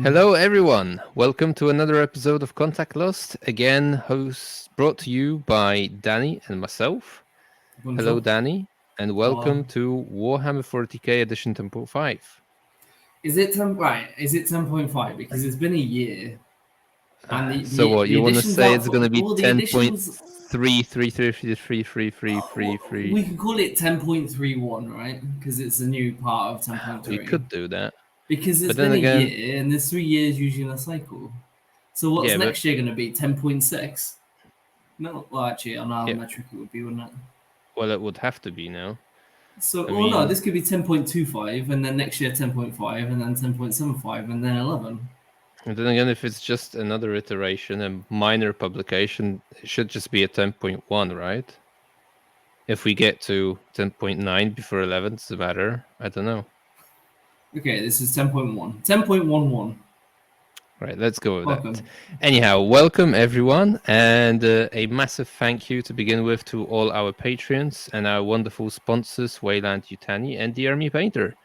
Hello, everyone. Welcome to another episode of Contact Lost. Again, brought to you by Danny and myself. Hello, Danny, and welcome to Warhammer 40k Edition 10.5. Is it 10? Right? Is it 10.5? Because it's been a year. And So what, you want to say it's going to be 10.333333333? We can call it 10.31, right? Because it's a new part of 10.3. We could do that. Because it's been a year, and there's 3 years usually in a cycle. So what's next year going to be? 10.6? No, well, actually, on our metric it would be, wouldn't it? Well, it would have to be now. So, no, this could be 10.25, and then next year 10.5, and then 10.75, and then 11. And then again, if it's just another iteration, a minor publication, it should just be a 10.1, right? If we get to 10.9 before 11, does it matter? I don't know. Okay, this is 10.1. 10.11. Right, let's go with that. Anyhow, welcome everyone, and a massive thank you to begin with to all our Patreons and our wonderful sponsors, Weyland-Yutani and the Army Painter.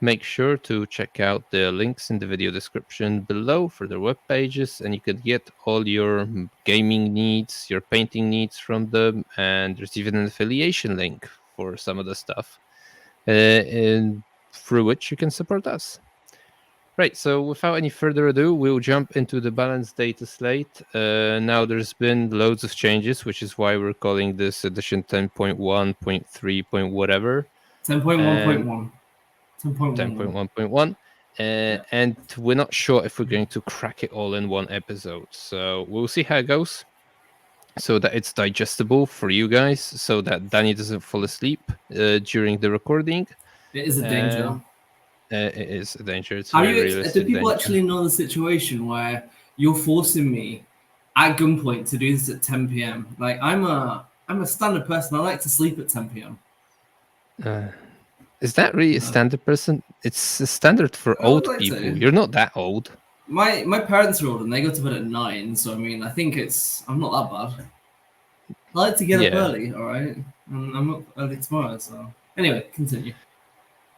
Make sure to check out the links in the video description below for their web pages, and you can get all your gaming needs, your painting needs from them, and there's even an affiliation link for some of the stuff, through which you can support us. Right, so without any further ado, we'll jump into the balanced data slate. Now there's been loads of changes, which is why we're calling this edition 10.1, 0.3, whatever. 10.1.1. 10.1.1. And we're not sure if we're going to crack it all in one episode. So we'll see how it goes, so that it's digestible for you guys, so that Danny doesn't fall asleep during the recording. It is a danger. It is a danger. It's do people actually know the situation where you're forcing me at gunpoint to do this at 10 p.m.? Like, I'm a standard person. I like to sleep at 10 p.m. Is that really a standard person? It's a standard for old people. You're not that old. My parents are old and they go to bed at 9. So I mean, I think I'm not that bad. I like to get up early. All right, and I'm up early tomorrow. So anyway, continue.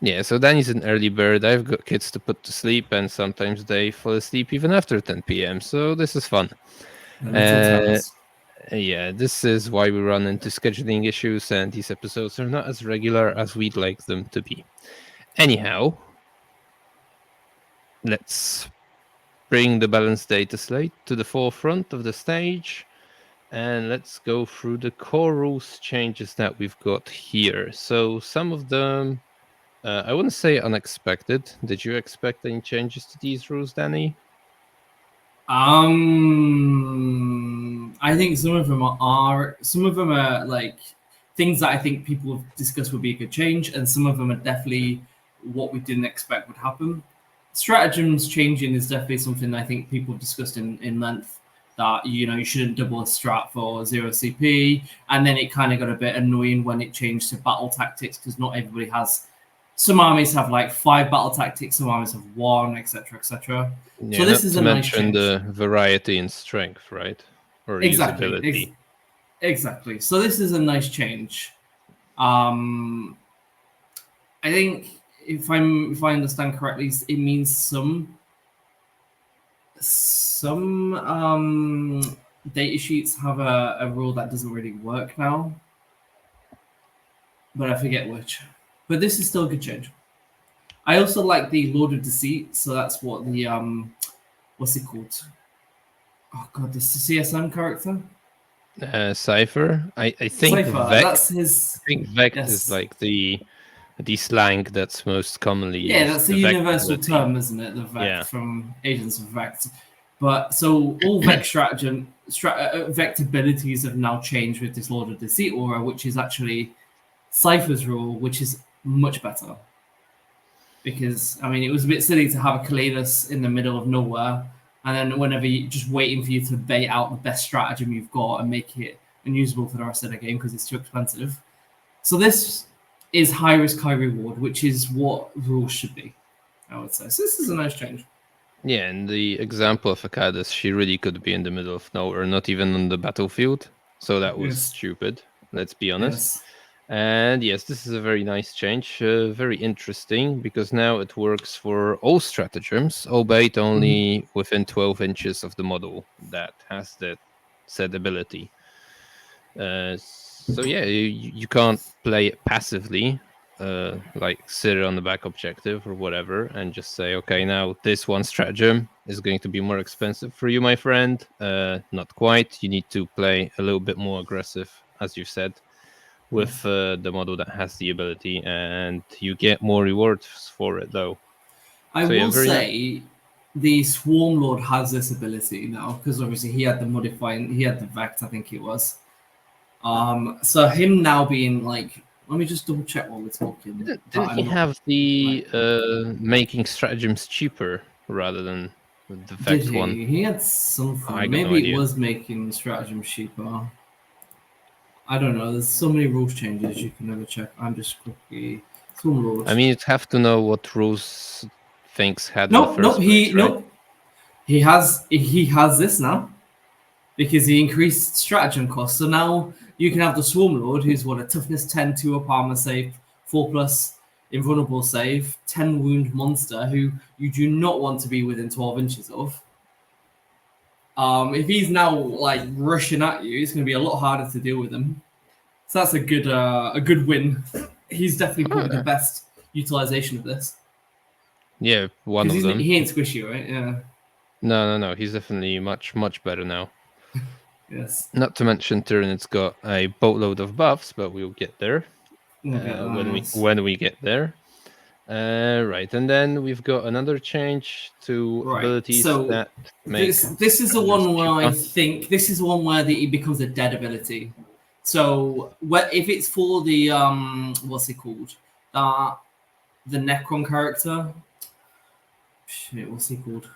Yeah, so Danny's an early bird. I've got kids to put to sleep, and sometimes they fall asleep even after 10 p.m. So this is fun. Yeah, this is why we run into scheduling issues, and these episodes are not as regular as we'd like them to be. Anyhow, let's bring the balanced data slate to the forefront of the stage, and let's go through the core rules changes that we've got here. So some of them, I wouldn't say unexpected. Did you expect any changes to these rules, Danny? I think some of them are like things that I think people have discussed would be a good change, and some of them are definitely what we didn't expect would happen. Stratagems changing is definitely something I think people have discussed in length, that you shouldn't double a strat for 0 CP, and then it kind of got a bit annoying when it changed to battle tactics, because not everybody has. Some armies have like 5 battle tactics, some armies have 1, etc., etc. Yeah, so this is a nice change. The variety in strength, right? Or usability. Exactly. So this is a nice change. I think if I understand correctly, it means some data sheets have a rule that doesn't really work now, but I forget which. But this is still a good change. I also like the Lord of Deceit, so that's what the what's it called? Oh god, the CSM character. Cypher. I think Cypher. Vect. That's his. I think Vect is like the slang that's most commonly used. Yeah, that's a universal term, isn't it? The Vect from Agents of Vect. But so all Vect Vect abilities have now changed with this Lord of Deceit aura, which is actually Cypher's rule, which is much better. Because, I mean, it was a bit silly to have a Kalenus in the middle of nowhere, and then whenever you're just waiting for you to bait out the best stratagem you've got and make it unusable for the rest of the game because it's too expensive. So this is high risk, high reward, which is what rules should be, I would say. So this is a nice change. Yeah, and the example of Akadis, she really could be in the middle of nowhere, not even on the battlefield. So that was stupid, let's be honest. And yes, this is a very nice change, very interesting, because now it works for all stratagems, albeit only within 12 inches of the model that has that said ability. So yeah, you can't play it passively, like sit on the back objective or whatever, and just say, okay, now this one stratagem is going to be more expensive for you, my friend. Not quite. You need to play a little bit more aggressive, as you said, with the model that has the ability, and you get more rewards for it, though. I will say the Swarm Lord has this ability now, because obviously he had the Vect, I think it was. So him now being like, let me just double check while we're talking. Didn't he have the making stratagems cheaper rather than the Vect one? He had something. Maybe it was making stratagems cheaper. I don't know. There's so many rules changes you can never check. I'm just quickly. Some rules. I mean, you'd have to know what rules things had in the first place, right? He has this now because he increased stratagem cost. So now you can have the Swarm Lord, who's what, a toughness 10, 2 up armor save, 4+ invulnerable save, 10 wound monster who you do not want to be within 12 inches of. If he's now like rushing at you, it's going to be a lot harder to deal with him. So that's a good win. He's definitely probably the best utilization of this. Yeah, one of them. He ain't squishy, right? Yeah. No. He's definitely much much better now. Yes. Not to mention, Tyranid's got a boatload of buffs, but we'll get there when we get there. Right, and then we've got another change to abilities that make. This is the one where I think it becomes a dead ability. So if it's for the what's it called? The Necron character. Shit, what's he called?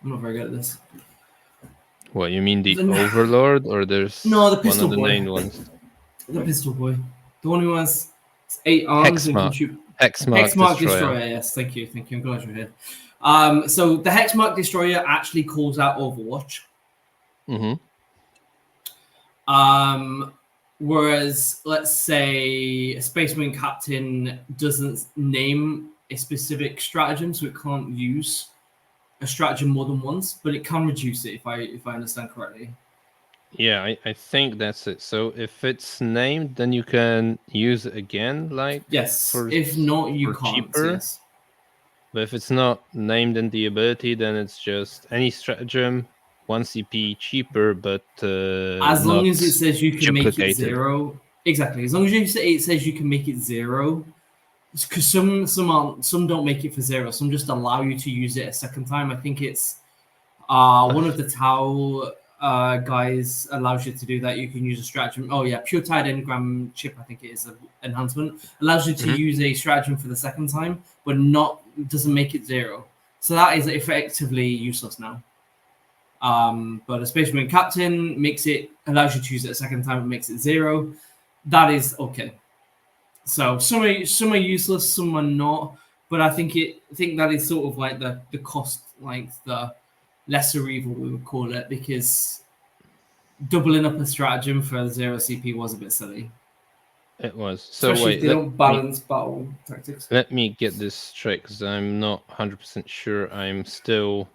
I'm not very good at this. What, you mean the Overlord, or there's the Pistol one of the Boy. main ones? The Pistol Boy, the one who has 8 arms and can shoot. Hexmark Destroyer. Yes, thank you. I'm glad you're here. So the Hexmark Destroyer actually calls out Overwatch. Whereas, let's say a Space Marine Captain doesn't name a specific stratagem, so it can't use a stratagem more than once, but it can reduce it if I understand correctly. Yeah, I think that's it. So if it's named, then you can use it again, like yes. If not, you can't. Cheaper. Yes. But if it's not named in the ability, then it's just any stratagem, 1 CP cheaper, but as long as it says you can make it 0. Exactly. As long as it says you can make it 0. Because some don't make it for 0. Some just allow you to use it a second time. I think it's one of the Tau guys allows you to do that. You can use a stratagem. Oh yeah, Pure Tide Engram Chip, I think it is an enhancement. Allows you to use a stratagem for the second time, but doesn't make it 0. So that is effectively useless now. But a Space Marine Captain allows you to use it a second time and makes it 0. That is okay. So some are useless, some are not. But I think that is sort of like the cost, like the lesser evil, we would call it, because doubling up a stratagem for 0 CP was a bit silly. It was. So especially if they don't balance battle tactics. Let me get this straight, because I'm not 100% sure I'm still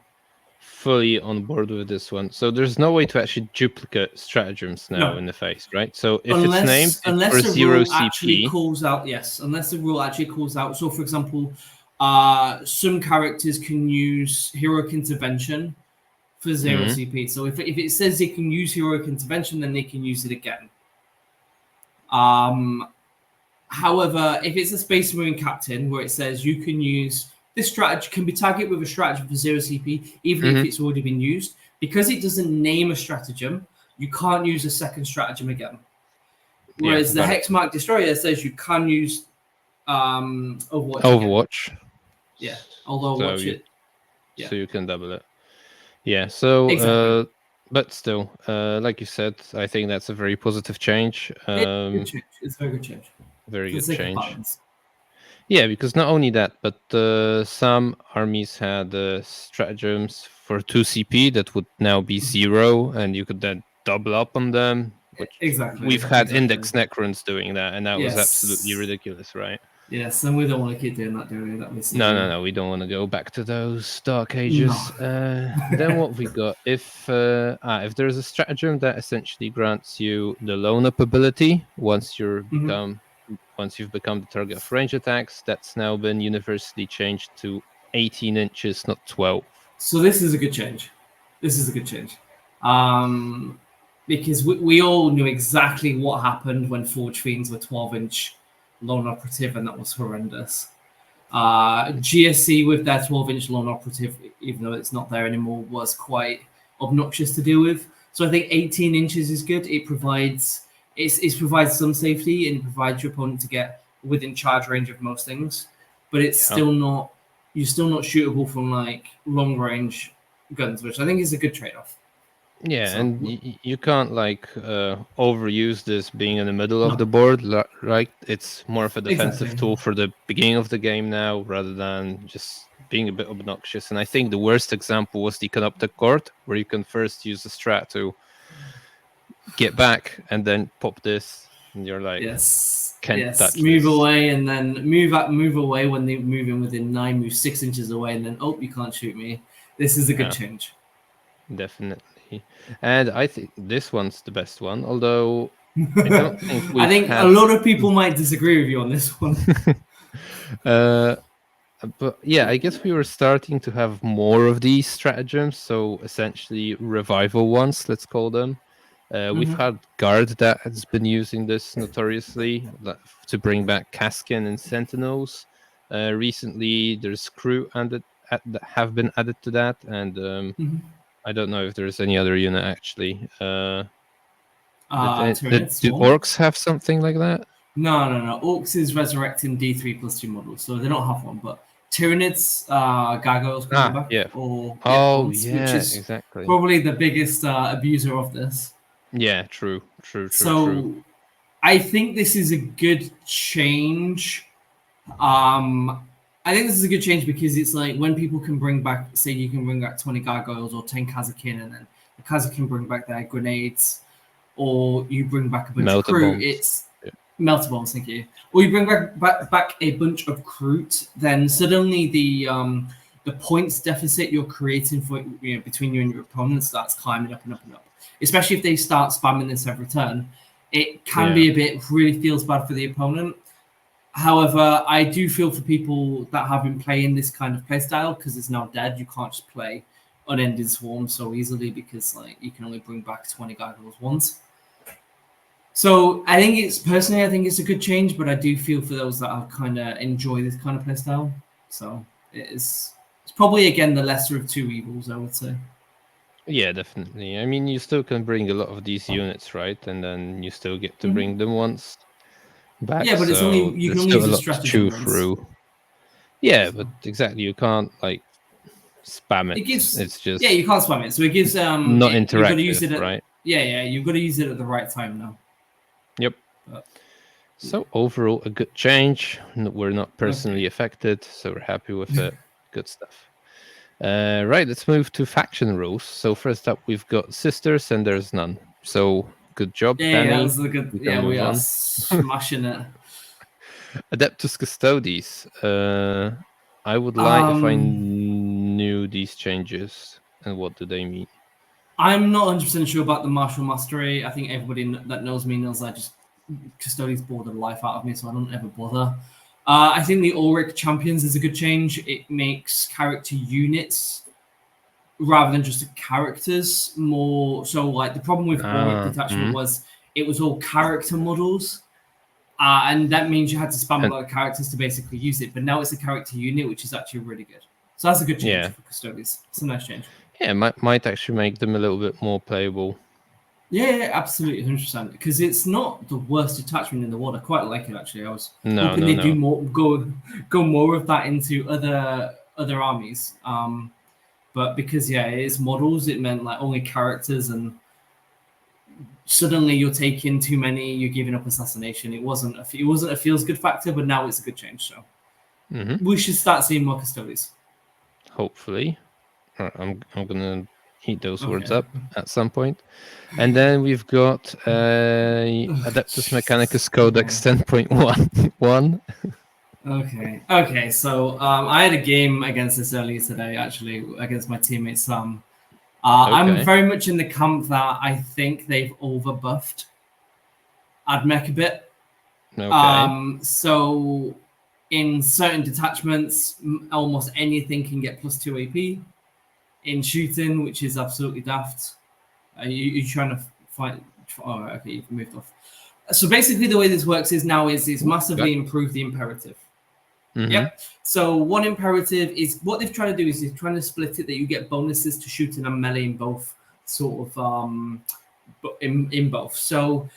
fully on board with this one. So there's no way to actually duplicate stratagems now in the face, right? So if it's named, unless for the 0 rule CP, actually calls out, yes. Unless the rule actually calls out. So, for example, some characters can use heroic intervention for 0 CP. So if it says they can use heroic intervention, then they can use it again. However, if it's a Space Marine Captain where it says you can use this strategy, can be targeted with a stratagem for 0 CP, even if it's already been used, because it doesn't name a stratagem, you can't use a second stratagem again. Whereas the Hexmark Destroyer says you can use Overwatch. Again. Yeah, Overwatch it. So you can double it. Yeah, so exactly. But still, like you said, I think that's a very positive change. It's a very good change. Very good change. Yeah, because not only that, but some armies had stratagems for 2 CP that would now be 0, and you could then double up on them exactly. We've had index Necrons doing that, and that was absolutely ridiculous, right? Yes, and we don't want to keep doing that, do we? No. We don't want to go back to those dark ages. No. Then what we got? If there's a stratagem that essentially grants you the loan up ability once you've become the target of range attacks, that's now been universally changed to 18 inches, not 12. So this is a good change. Because we all knew exactly what happened when Forge Fiends were 12-inch lone operative, and that was horrendous. GSC with their 12-inch lone operative, even though it's not there anymore, was quite obnoxious to deal with. So I think 18 inches is good. It provides some safety, and it provides your opponent to get within charge range of most things, but it's still not shootable from like long range guns, which I think is a good trade-off. Yeah, so, and you can't like overuse this being in the middle of the board, right? It's more of a defensive tool for the beginning of the game now, rather than just being a bit obnoxious. And I think the worst example was the Canoptic Court, where you can first use the strat to get back and then pop this, and you're like, can't touch move this. Away, and then move away when they move in within 9, move 6 inches away, and then you can't shoot me. This is a good change. Definitely. And I think this one's the best one, although I don't think I think a lot of people might disagree with you on this one. But yeah, I guess we were starting to have more of these stratagems, so essentially revival ones, let's call them. We've had Guard that has been using this notoriously to bring back Kaskin and Sentinels. Recently, there's Crew that have been added to that, and I don't know if there's any other unit actually. Do Orcs have something like that? No. Orcs is resurrecting D3 plus 2 models, so they don't have one. But Tyranids, Gargoyles coming back. Yeah. Which is exactly. Probably the biggest abuser of this. Yeah, true. So I think this is a good change. I think this is a good change because it's like when people can bring back, say you can bring back 20 Gargoyles or 10 Kazakin, and then the Kazakin bring back their grenades, or you bring back a bunch of crew. Bombs. It's melter bombs, thank you. Or you bring back a bunch of Kroot, then suddenly the points deficit you're creating for between you and your opponent starts climbing up and up and up. Especially if they start spamming this every turn, it can be really feels bad for the opponent. However, I do feel for people that have been playing this kind of playstyle, because it's now dead. You can't just play Unending Swarm so easily because you can only bring back 20 Gargoyles once. So I think it's a good change, but I do feel for those that kind of enjoy this kind of playstyle. So it's probably again the lesser of two evils, I would say. Yeah, definitely. I mean, you still can bring a lot of these units, right? And then you still get to bring them once back. Yeah, but it's only you can only use a strategy through. Yeah, but exactly, you can't spam it. It's just you can't spam it. So it gives not interactive, you've got to use it right? Yeah, you've got to use it at the right time now. Yep. So overall, a good change. We're not personally affected, so we're happy with it. Good stuff. Right, let's move to faction rules. So first up, we've got Sisters, and there's none. So good job, Danny. That was a good. We are smashing it. Adeptus Custodes. I would like if I knew these changes and what do they mean. I'm not 100% sure about the Martial Mastery. I think everybody that knows me knows I just Custodes bore the life out of me, so I don't ever bother. I think the Ulrich Champions is a good change. It makes character units rather than just characters more. So the problem with Ulrich Detachment was it was all character models. And that means you had to spam a lot of characters to basically use it. But now it's a character unit, which is actually really good. So that's a good change for Custodes. It's a nice change. Yeah, might actually make them a little bit more playable. Yeah, absolutely, 100%. Because it's not the worst detachment in the world. I quite like it, actually. I was hoping they do more, go more of that into other armies. But because it is models, it meant only characters, and suddenly you're taking too many. You're giving up assassination. It wasn't a feels good factor, but now it's a good change. So we should start seeing more Custodes. Hopefully. I'm gonna eat those words up at some point. And then we've got Adeptus Mechanicus Codex 10.1. Okay. So I had a game against this earlier today, actually, against my teammate Sam. I'm very much in the camp that I think they've overbuffed Admech a bit. Okay. So in certain detachments, almost anything can get +2 AP. In shooting, which is absolutely daft. You're trying to fight. Oh, okay, you've moved off. So basically, the way this works is massively improved the imperative. Mm-hmm. Yep. So one imperative is what they've tried to do is they're trying to split it that you get bonuses to shooting and melee in both, sort of in both. So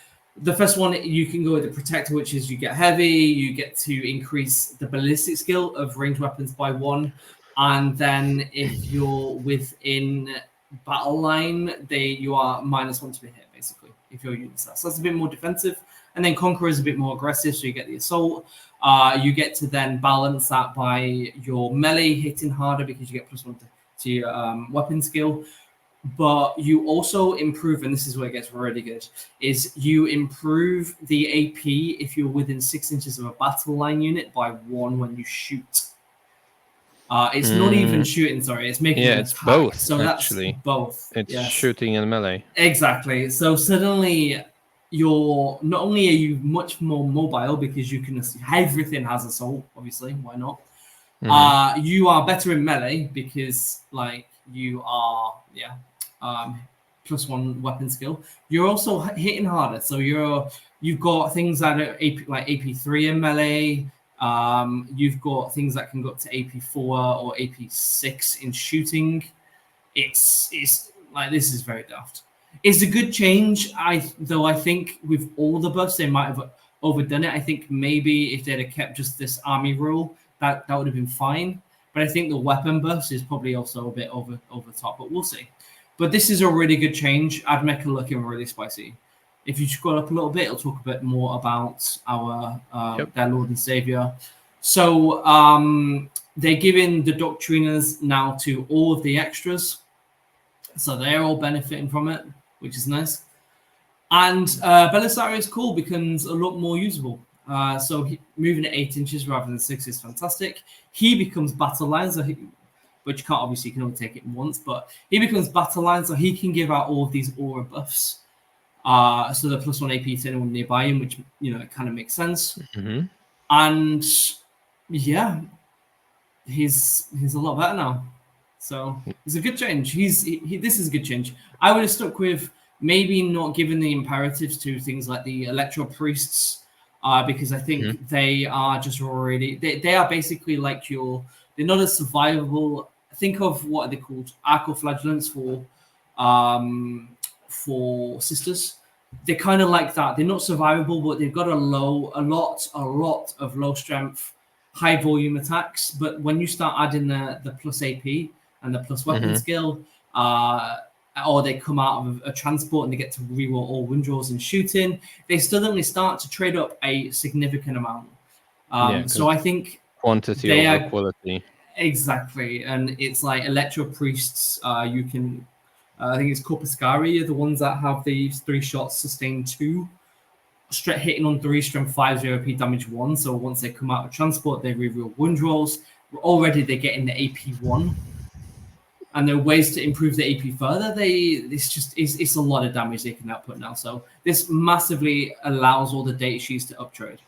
the first one, you can go with the protector, which is you get heavy, you get to increase the ballistic skill of ranged weapons by 1. And then if you're within battle line, you are -1 to be hit, basically, if you're using that. So that's a bit more defensive. And then Conqueror is a bit more aggressive, so you get the assault. You get to then balance that by your melee hitting harder because you get +1 to your weapon skill. But you also improve, and this is where it gets really good, is you improve the AP if you're within 6 inches of a battle line unit by 1 when you shoot. It's not even shooting, sorry. It's making an it's attack. both, so actually. That's both. It's shooting and melee. Exactly. So suddenly not only are you much more mobile because you can, everything has assault, obviously, why not? Mm-hmm. You are better in melee because you are +1 weapon skill. You're also hitting harder, so you've got things that are AP3 in melee. You've got things that can go up to AP4 or AP6 in shooting. It's this is very daft. It's a good change. I think with all the buffs they might have overdone it. I think maybe if they'd have kept just this army rule, that would have been fine. But I think the weapon buffs is probably also a bit over the top. But we'll see. But this is a really good change. Admech are looking really spicy. If you scroll up a little bit, it'll talk a bit more about their Lord and Savior. So they're giving the Doctriners now to all of the extras. So they're all benefiting from it, which is nice. And Belisarius Call becomes a lot more usable. So moving at 8 inches rather than 6 is fantastic. He becomes Battle Line, which you can only take it once, but he becomes Battle Line, so he can give out all of these aura buffs. So the +1 AP to anyone nearby him, which it kind of makes sense. Mm-hmm. And yeah, he's a lot better now. So it's a good change. This is a good change. I would have stuck with maybe not giving the imperatives to things like the Electro Priests, because I think they are just already they are basically like they're not as survivable. Think of what are they called? Arcoflagellants for sisters. They're kind of like that. They're not survivable, but they've got a lot of low strength, high volume attacks. But when you start adding the plus AP and the plus weapon skill, or they come out of a transport and they get to reroll all wind draws and shooting, they suddenly start to trade up a significant amount. So I think quantity over quality. Exactly, and it's like Electro Priests. You can. I think it's Corpuscari are the ones that have these 3 shots, sustain 2, straight hitting on 3, strength 5, 0 AP, damage 1. So once they come out of transport, they reroll wind rolls. Already they're getting the AP 1, and there are ways to improve the AP further. It's a lot of damage they can output now. So this massively allows all the data sheets to uptrade.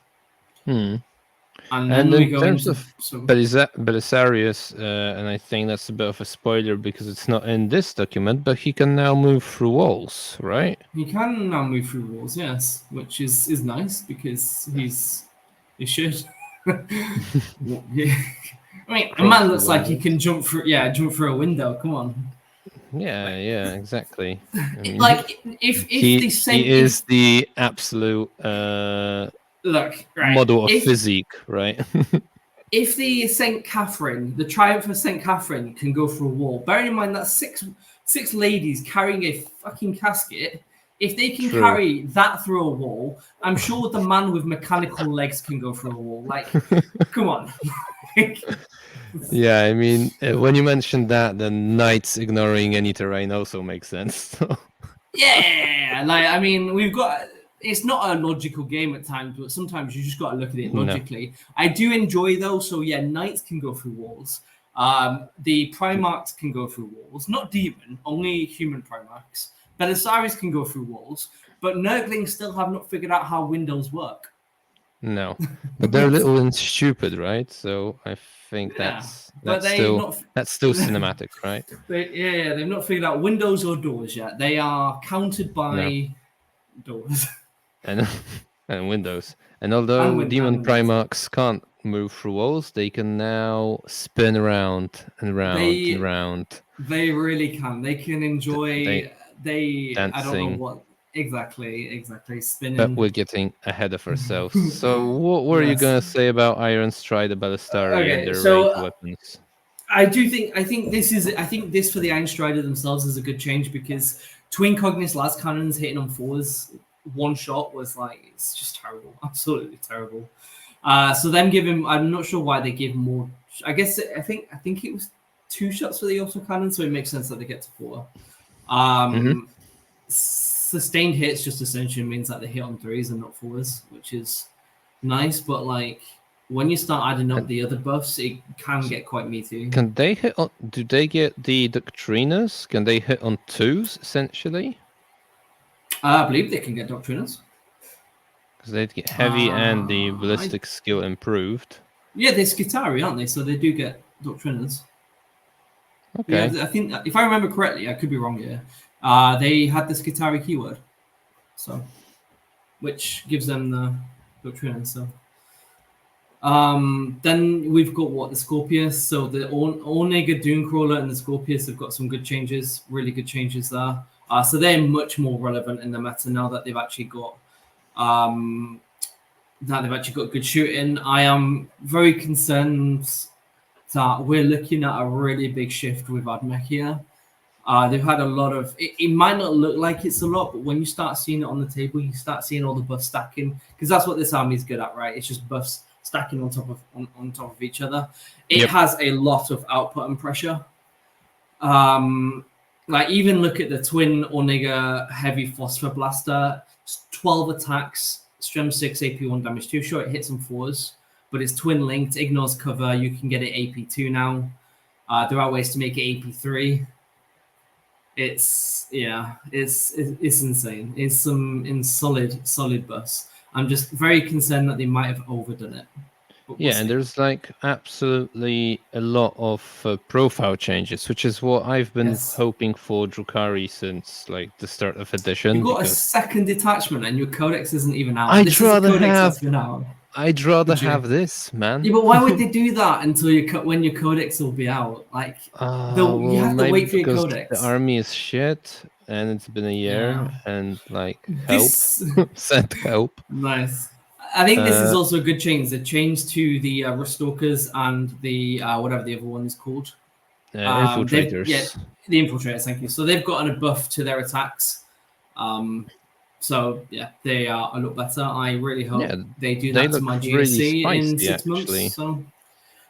And then we go terms into of Belisarius, and I think that's a bit of a spoiler because it's not in this document, but he can now move through walls, right? He can now move through walls, yes, which is nice because he should. Yeah. I mean, a man looks like he can jump through a window. Come on. Yeah, exactly. I mean, he is the absolute model of physique, right? If the St. Catherine, the Triumph of St. Catherine, can go through a wall, bearing in mind that six ladies carrying a fucking casket, if they can carry that through a wall, I'm sure the man with mechanical legs can go through a wall. Like, come on. Yeah, I mean, when you mentioned that, then knights ignoring any terrain also makes sense. Yeah, like I mean, we've got. It's not a logical game at times, but sometimes you just got to look at it logically. No. I do enjoy though, so yeah, knights can go through walls. The Primarchs can go through walls, not demon, only human Primarchs. Belisarius can go through walls, but Nurglings still have not figured out how windows work. No, but they're little and stupid, right? So I think that's still cinematic, right? They've not figured out windows or doors yet. They are counted by doors and windows. And although demon Primarchs can't move through walls, they can now spin around and round and round. They really can. They can enjoy. Dancing. I don't know what. Exactly. Spinning. But we're getting ahead of ourselves. So what were you going to say about Iron Strider, Ballistari, and their ranged weapons? I think this for the Iron Strider themselves is a good change because Twin Cognis las cannons hitting on 4s one shot was like, it's just terrible. Absolutely terrible. So them giving, I'm not sure why they give more. I guess I think it was 2 shots for the autocannon, so it makes sense that they get to 4. Sustained hits just essentially means that they hit on 3s and not 4s, which is nice. But like when you start adding up the other buffs, it can get quite meaty. Can they hit on? Do they get the Doctriners? Can they hit on 2s essentially? I believe they can get Doctriners. Because they'd get heavy and the ballistic skill improved. Yeah, they're Skitari, aren't they? So they do get Doctriners. Okay. Yeah, I think if I remember correctly, I could be wrong here. They had the Skitari keyword, so which gives them the Doctriners. So then we've got the Scorpius. So the Ornega Doomcrawler and the Scorpius have got some good changes, really good changes there. So they're much more relevant in the meta now that they've actually got good shooting. I am very concerned that we're looking at a really big shift with Admechia. They've had a lot of. It might not look like it's a lot, but when you start seeing it on the table, you start seeing all the buffs stacking because that's what this army is good at, right? It's just buffs stacking on top of each other. It has a lot of output and pressure. Like even look at the twin Ornega Heavy Phosphor Blaster, 12 attacks, Strem 6, AP1 damage 2. Sure, it hits on 4s, but it's twin linked, ignores cover. You can get it AP2 now. There are ways to make it AP3. It's insane. It's some solid buffs. I'm just very concerned that they might have overdone it. And there's like absolutely a lot of profile changes, which is what I've been hoping for Drukhari since like the start of edition. You've got a second detachment and your codex isn't even out. I'd rather have this, man. Yeah, but why would they do that until when your codex will be out? Like, you have to wait for your codex. The army is shit, and it's been a year, and like send help. Nice. I think this is also a good change. The change to the Restalkers and the whatever the other one is called. Infiltrators. The Infiltrators, thank you. So they've gotten a buff to their attacks. So yeah, they are a lot better. I really hope they do that to my GSC really in 6 months. So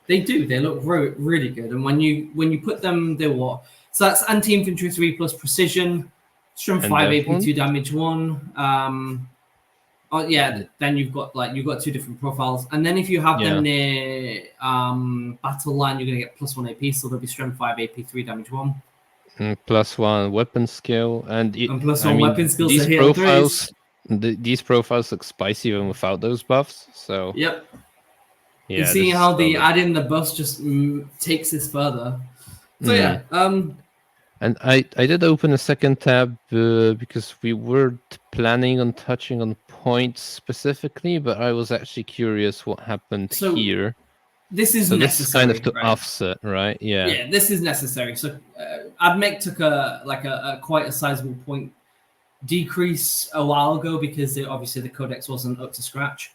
they do. They look really good. And when you put them, they're what? So that's anti-infantry 3 plus precision, strength 5 AP2 damage 1. Then you've got 2 different profiles, and then if you have them near battle line, you're gonna get +1 AP, so they'll be strength 5 AP3 damage 1. +1 weapon skill, and +1 weapon skill. These profiles look spicy even without those buffs. So you're seeing how the add in the buffs just takes this further. So And I did open a second tab because we were planning on touching on points specifically, but I was actually curious what happened here. This is necessary. This is kind of to offset, right? Yeah. Yeah, this is necessary. So Admech took a quite a sizable point decrease a while ago because obviously the codex wasn't up to scratch,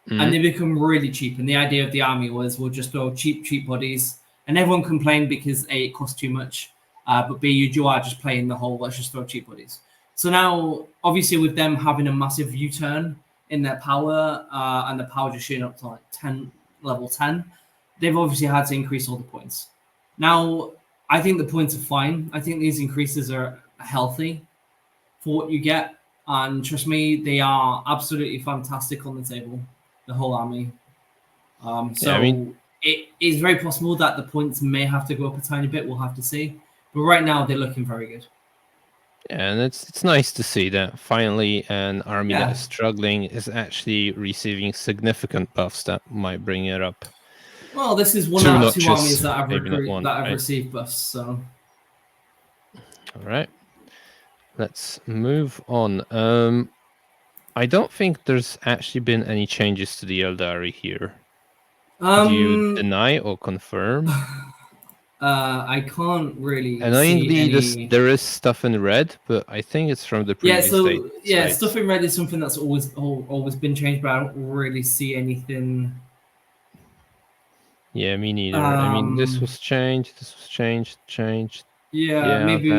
and they become really cheap. And the idea of the army was we'll just throw cheap bodies, and everyone complained because A, it cost too much. But B, you are just playing the whole let's just throw cheap bodies. So now, obviously, with them having a massive U-turn in their power and the power just shooting up to like level 10, they've obviously had to increase all the points. Now, I think the points are fine. I think these increases are healthy for what you get. And trust me, they are absolutely fantastic on the table, the whole army. It is very possible that the points may have to go up a tiny bit. We'll have to see. But right now, they're looking very good. Yeah, and it's nice to see that finally an army that is struggling is actually receiving significant buffs that might bring it up. Well, this is one out of 2 armies that I've received buffs. So, all right, let's move on. I don't think there's actually been any changes to the Eldari here. Do you deny or confirm? I can't really. Annoyingly, there is stuff in red, but I think it's from the previous date. Stuff in red is something that's always been changed, but I don't really see anything. Yeah, me neither. I mean, this was changed. This was changed. Yeah, maybe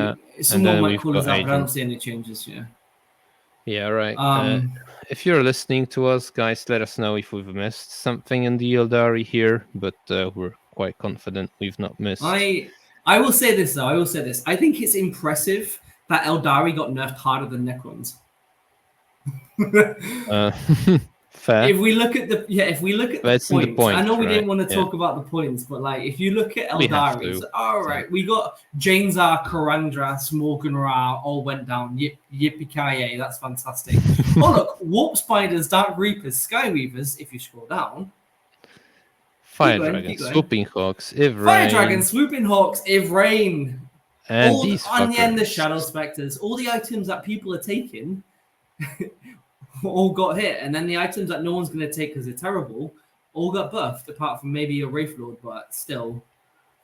someone might call us out, but I don't see any changes. Yeah. Yeah, right. If you're listening to us, guys, let us know if we've missed something in the Eldari here, but we're quite confident we've not missed. I will say this, though. I think it's impressive that Eldari got nerfed harder than Necrons. Fair. If we look at the points, I know we didn't want to talk about the points, but like if you look at Eldari, all right, we got Janezar, Karandras, Morgan Ra all went down. Yippee-ki-yay, that's fantastic. Oh look, Warp Spiders, Dark Reapers, Skyweavers. If you scroll down, Fire Dragon, Swooping Hawks, Ivrain. Fire Dragon, Swooping Hawks, Ivrain. And these and the Shadow Specters, all the items that people are taking. All got hit, and then the items that no one's going to take because they're terrible all got buffed, apart from maybe a Wraith Lord, but still,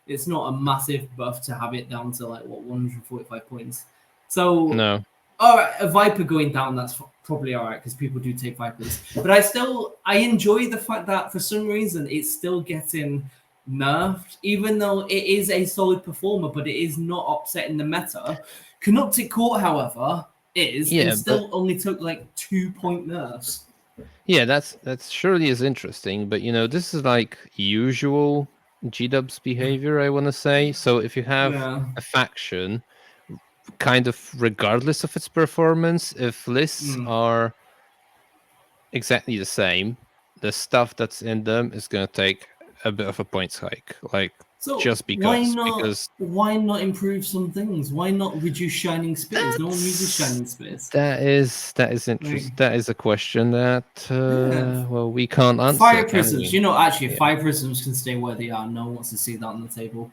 it's not a massive buff to have it down to like 145 points. So no, all right, a Viper going down, that's probably all right because people do take Vipers, but I enjoy the fact that for some reason it's still getting nerfed, even though it is a solid performer, but it is not upsetting the meta. Canoptic Court, however, still only took like 2-point nerfs. Yeah, that's surely is interesting, but this is like usual G-dubs behavior, I want to say. So if you have a faction, kind of regardless of its performance, if lists are exactly the same, the stuff that's in them is going to take a bit of a points hike, just because. Why not improve some things? Why not reduce Shining Spears? No one uses Shining Spears. That is interesting. That is a question that we can't answer. Fire Prisms, Fire Prisms can stay where they are. No one wants to see that on the table.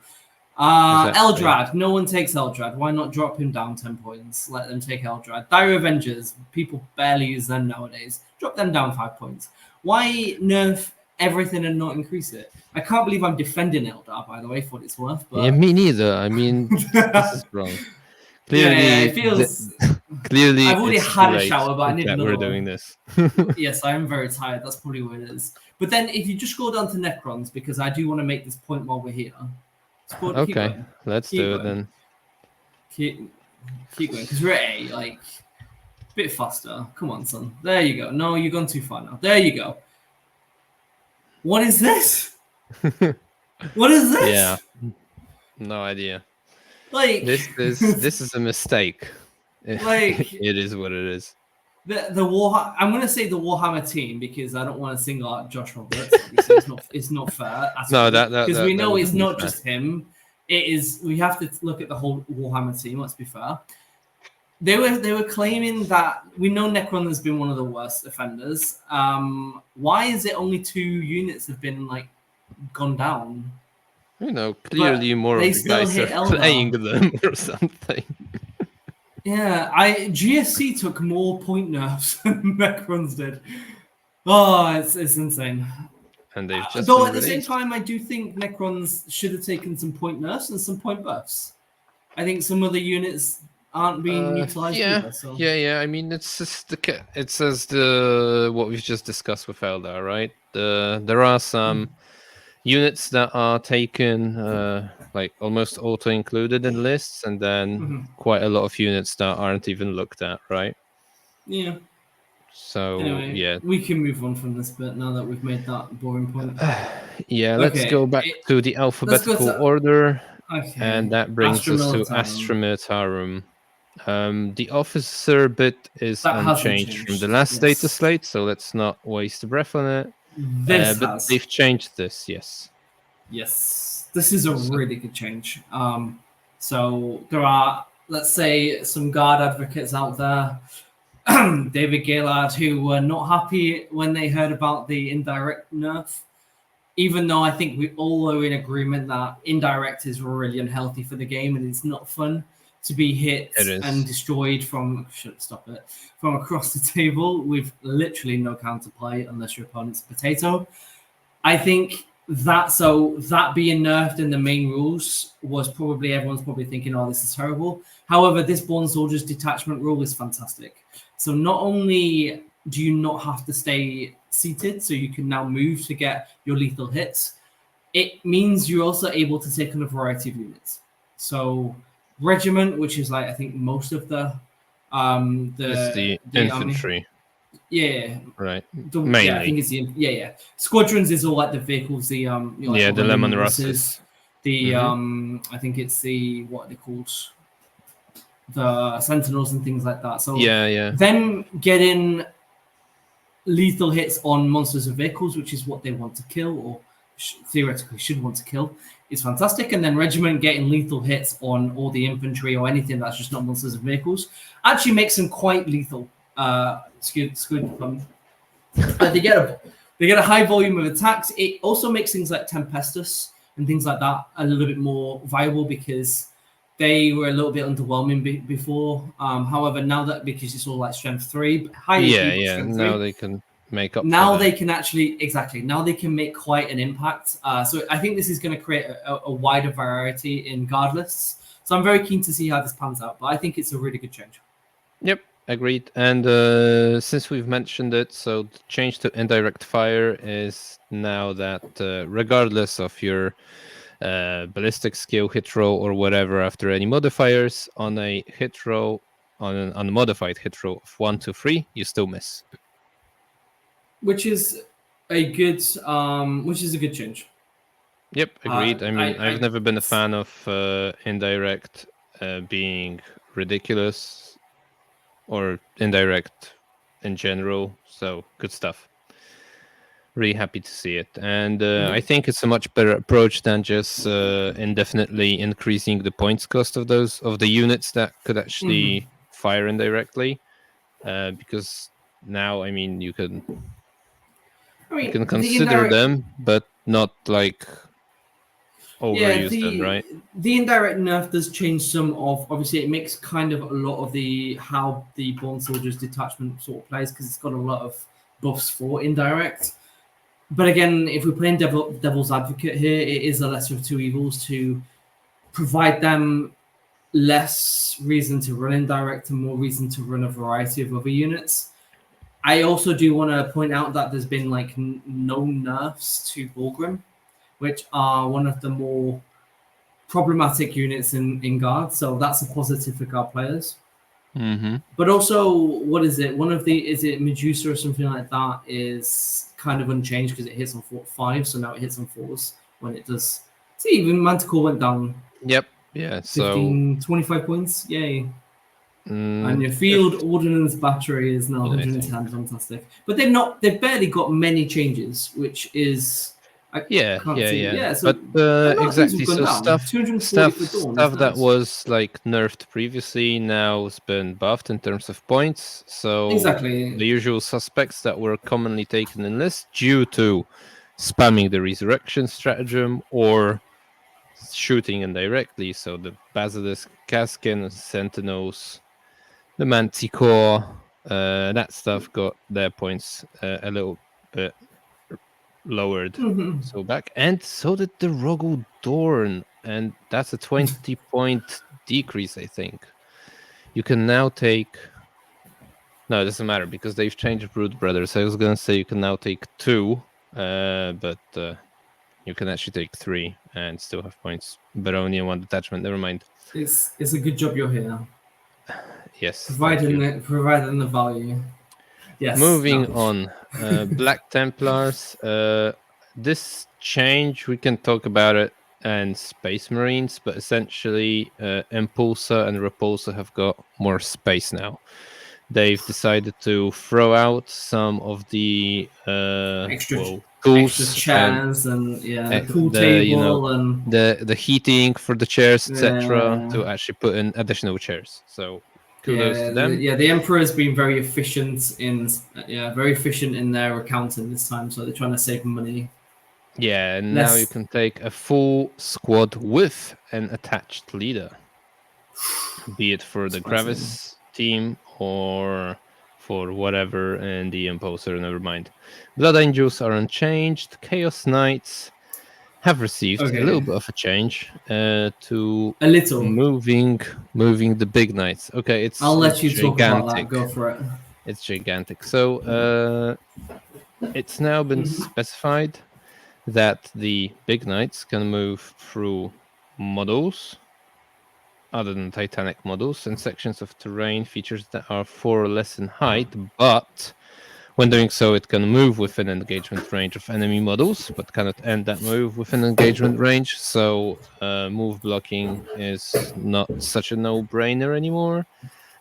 Eldrad, no one takes Eldrad. Why not drop him down 10 points? Let them take Eldrad. Dire Avengers, people barely use them nowadays. Drop them down 5 points. Why nerf everything and not increase it? I can't believe I'm defending Eldar, by the way, for what it's worth. But... Yeah, me neither. I mean, this is wrong. Clearly, it feels... Clearly, I've already had a shower, but I need another we're doing this. Yes, I am very tired. That's probably what it is. But then if you just scroll down to Necrons, because I do want to make this point while we're here. Okay, let's do it then. Keep going, because we're at A, a bit faster. Come on, son. There you go. No, you've gone too far now. There you go. What is this? What is this? Yeah, no idea. This is a mistake. It is what it is. I'm going to say the Warhammer team because I don't want to single out Josh Roberts. It's not fair. Because we know it's not just him. It is. We have to look at the whole Warhammer team. Let's be fair. They were claiming that we know Necron has been one of the worst offenders. Why is it only 2 units have been gone down? Clearly more of the guys are playing them or something. Yeah, GSC took more point nerfs than Necrons did. Oh, it's insane. And they've just though at the same time, I do think Necrons should have taken some point nerfs and some point buffs. I think some of the units aren't being utilized. Yeah. I mean, it's just it says what we've just discussed with Eldar, right? There are some units that are taken almost auto included in lists, and then quite a lot of units that aren't even looked at, right? Yeah. So anyway, yeah, we can move on from this bit now that we've made that boring point. yeah. Let's go back to the alphabetical order, and that brings us to Astra Militarum. The officer bit is that unchanged from the last Dataslate, so let's not waste a breath on it. But they've changed this, yes. Yes, this is a really good change. So there are, let's say, some guard advocates out there, David Gaillard, who were not happy when they heard about the indirect nerf, even though I think we all are in agreement that indirect is really unhealthy for the game and it's not fun to be hit and destroyed from across the table with literally no counterplay unless your opponent's a potato. I think that being nerfed in the main rules was probably, everyone's probably thinking, oh, this is terrible. However, this Born Soldiers detachment rule is fantastic. So not only do you not have to stay seated, so you can now move to get your lethal hits, it means you're also able to take on a variety of units. So regiment, which is like I think most of the infantry. Army. Yeah. Right. Mainly. Yeah, I think it's Squadrons is all like the vehicles, the the Lemon Russes. The I think it's the what are they called? The Sentinels and things like that. So then getting lethal hits on monsters and vehicles, which is what they want to kill or theoretically should want to kill, is fantastic. And then regiment getting lethal hits on all the infantry or anything that's just not monsters and vehicles actually makes them quite lethal. They get a high volume of attacks. It also makes things like Tempestus and things like that a little bit more viable because they were a little bit underwhelming before. However, now that because it's all like strength 3, now they can make up. Now they can actually now they can make quite an impact. So I think this is going to create a wider variety in guard lists. So I'm very keen to see how this pans out. But I think it's a really good change. Yep. Agreed. And since we've mentioned it, so the change to indirect fire is now that regardless of your ballistic skill, hit roll, or whatever, after any modifiers on a hit roll, on an unmodified hit roll of 1 to 3, you still miss. Which is a good change. Yep, agreed. I've never been a fan of indirect being ridiculous. Or indirect in general, so good stuff. Really happy to see it, and I think it's a much better approach than just indefinitely increasing the points cost of the units that could actually fire indirectly, because now you can consider them, but not like overuse them, right? The indirect nerf does change some of, obviously it makes kind of a lot of how the Born Soldiers detachment sort of plays because it's got a lot of buffs for indirect. But again, if we play in devil's advocate here, it is a lesser of two evils to provide them less reason to run indirect and more reason to run a variety of other units. I also do want to point out that there's been like no nerfs to Fulgrim, which are one of the more problematic units in guard. So that's a positive for guard players. But also, what is it? Is it Medusa or something like that is kind of unchanged because it hits on 5, so now it hits on 4s when it does. See, even Manticore went down. Yep. Yeah. 25 points. Yay. And your field ordnance battery is now 110. Fantastic. But they've barely got many changes, which is So exactly. So stuff that was like nerfed previously now has been buffed in terms of points. So the usual suspects that were commonly taken in lists due to spamming the resurrection stratagem or shooting indirectly. So the Basilisk, Kaskin, Sentinels, the Manticore, that stuff got their points a little bit lowered. So back, and so did the Rogel Dorn, and that's a 20-point decrease. I think you can now take. No, it doesn't matter because they've changed Brood Brothers. I was gonna say you can now take 2, but you can actually take 3 and still have points, but only in 1 detachment. Never mind. It's a good job you're here. Yes, providing the value. Yes. Moving on, Black Templars. This change, we can talk about it and Space Marines, but essentially Impulsor and Repulsor have got more space now. They've decided to throw out some of the extra tools chairs and the pool the table and the heating for the chairs, etc., Yeah. to actually put in additional chairs. So kudos to them. The Emperor has been very efficient in their accounting this time, so they're trying to save money. Yeah, and now you can take a full squad with an attached leader, be it for the Gravis team or for whatever, and the Impulsor, never mind. Blood Angels are unchanged. Chaos Knights have received a little bit of a change to a little moving the big knights. Okay, I'll let you gigantic. talk about that. Go for it. It's gigantic. So it's now been specified that the big knights can move through models other than Titanic models and sections of terrain features that are 4 or less in height, but when doing so, it can move within an engagement range of enemy models, but cannot end that move within engagement range. So move blocking is not such a no-brainer anymore.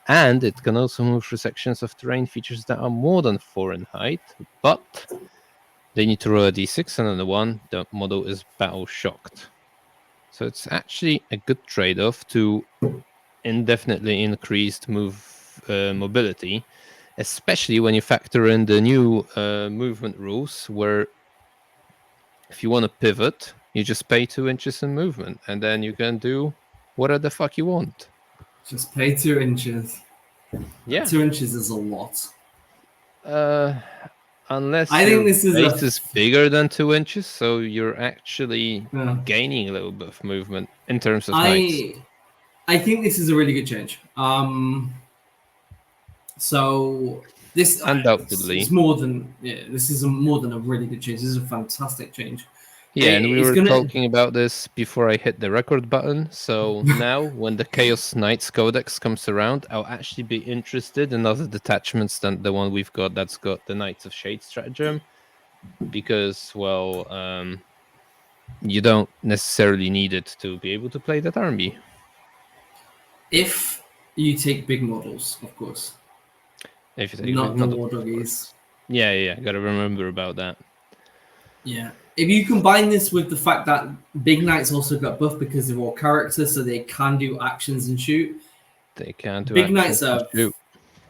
And it can also move through sections of terrain features that are more than 4 in height, but they need to roll a d6, and on the 1, the model is battle shocked. So it's actually a good trade-off to indefinitely increased mobility, especially when you factor in the new movement rules, where if you want to pivot, you just pay 2 inches in movement, and then you can do whatever the fuck you want. Just pay 2 inches. Yeah, 2 inches is a lot. Unless I think this is bigger than 2 inches, so you're actually gaining a little bit of movement in terms of height. I think this is a really good change. So this undoubtedly is more than this is more than a really good change. This is a fantastic change. Yeah, and we were talking about this before I hit the record button. So now, when the Chaos Knights Codex comes around, I'll actually be interested in other detachments than the one we've got that's got the Knights of Shade stratagem. Because, well, you don't necessarily need it to be able to play that army. If you take big models, of course. If you take not the war doggies. Yeah, gotta remember about that. Yeah. If you combine this with the fact that Big Knights also got buffed because they're all characters, so they can do actions and shoot. They can do Big Knights and shoot.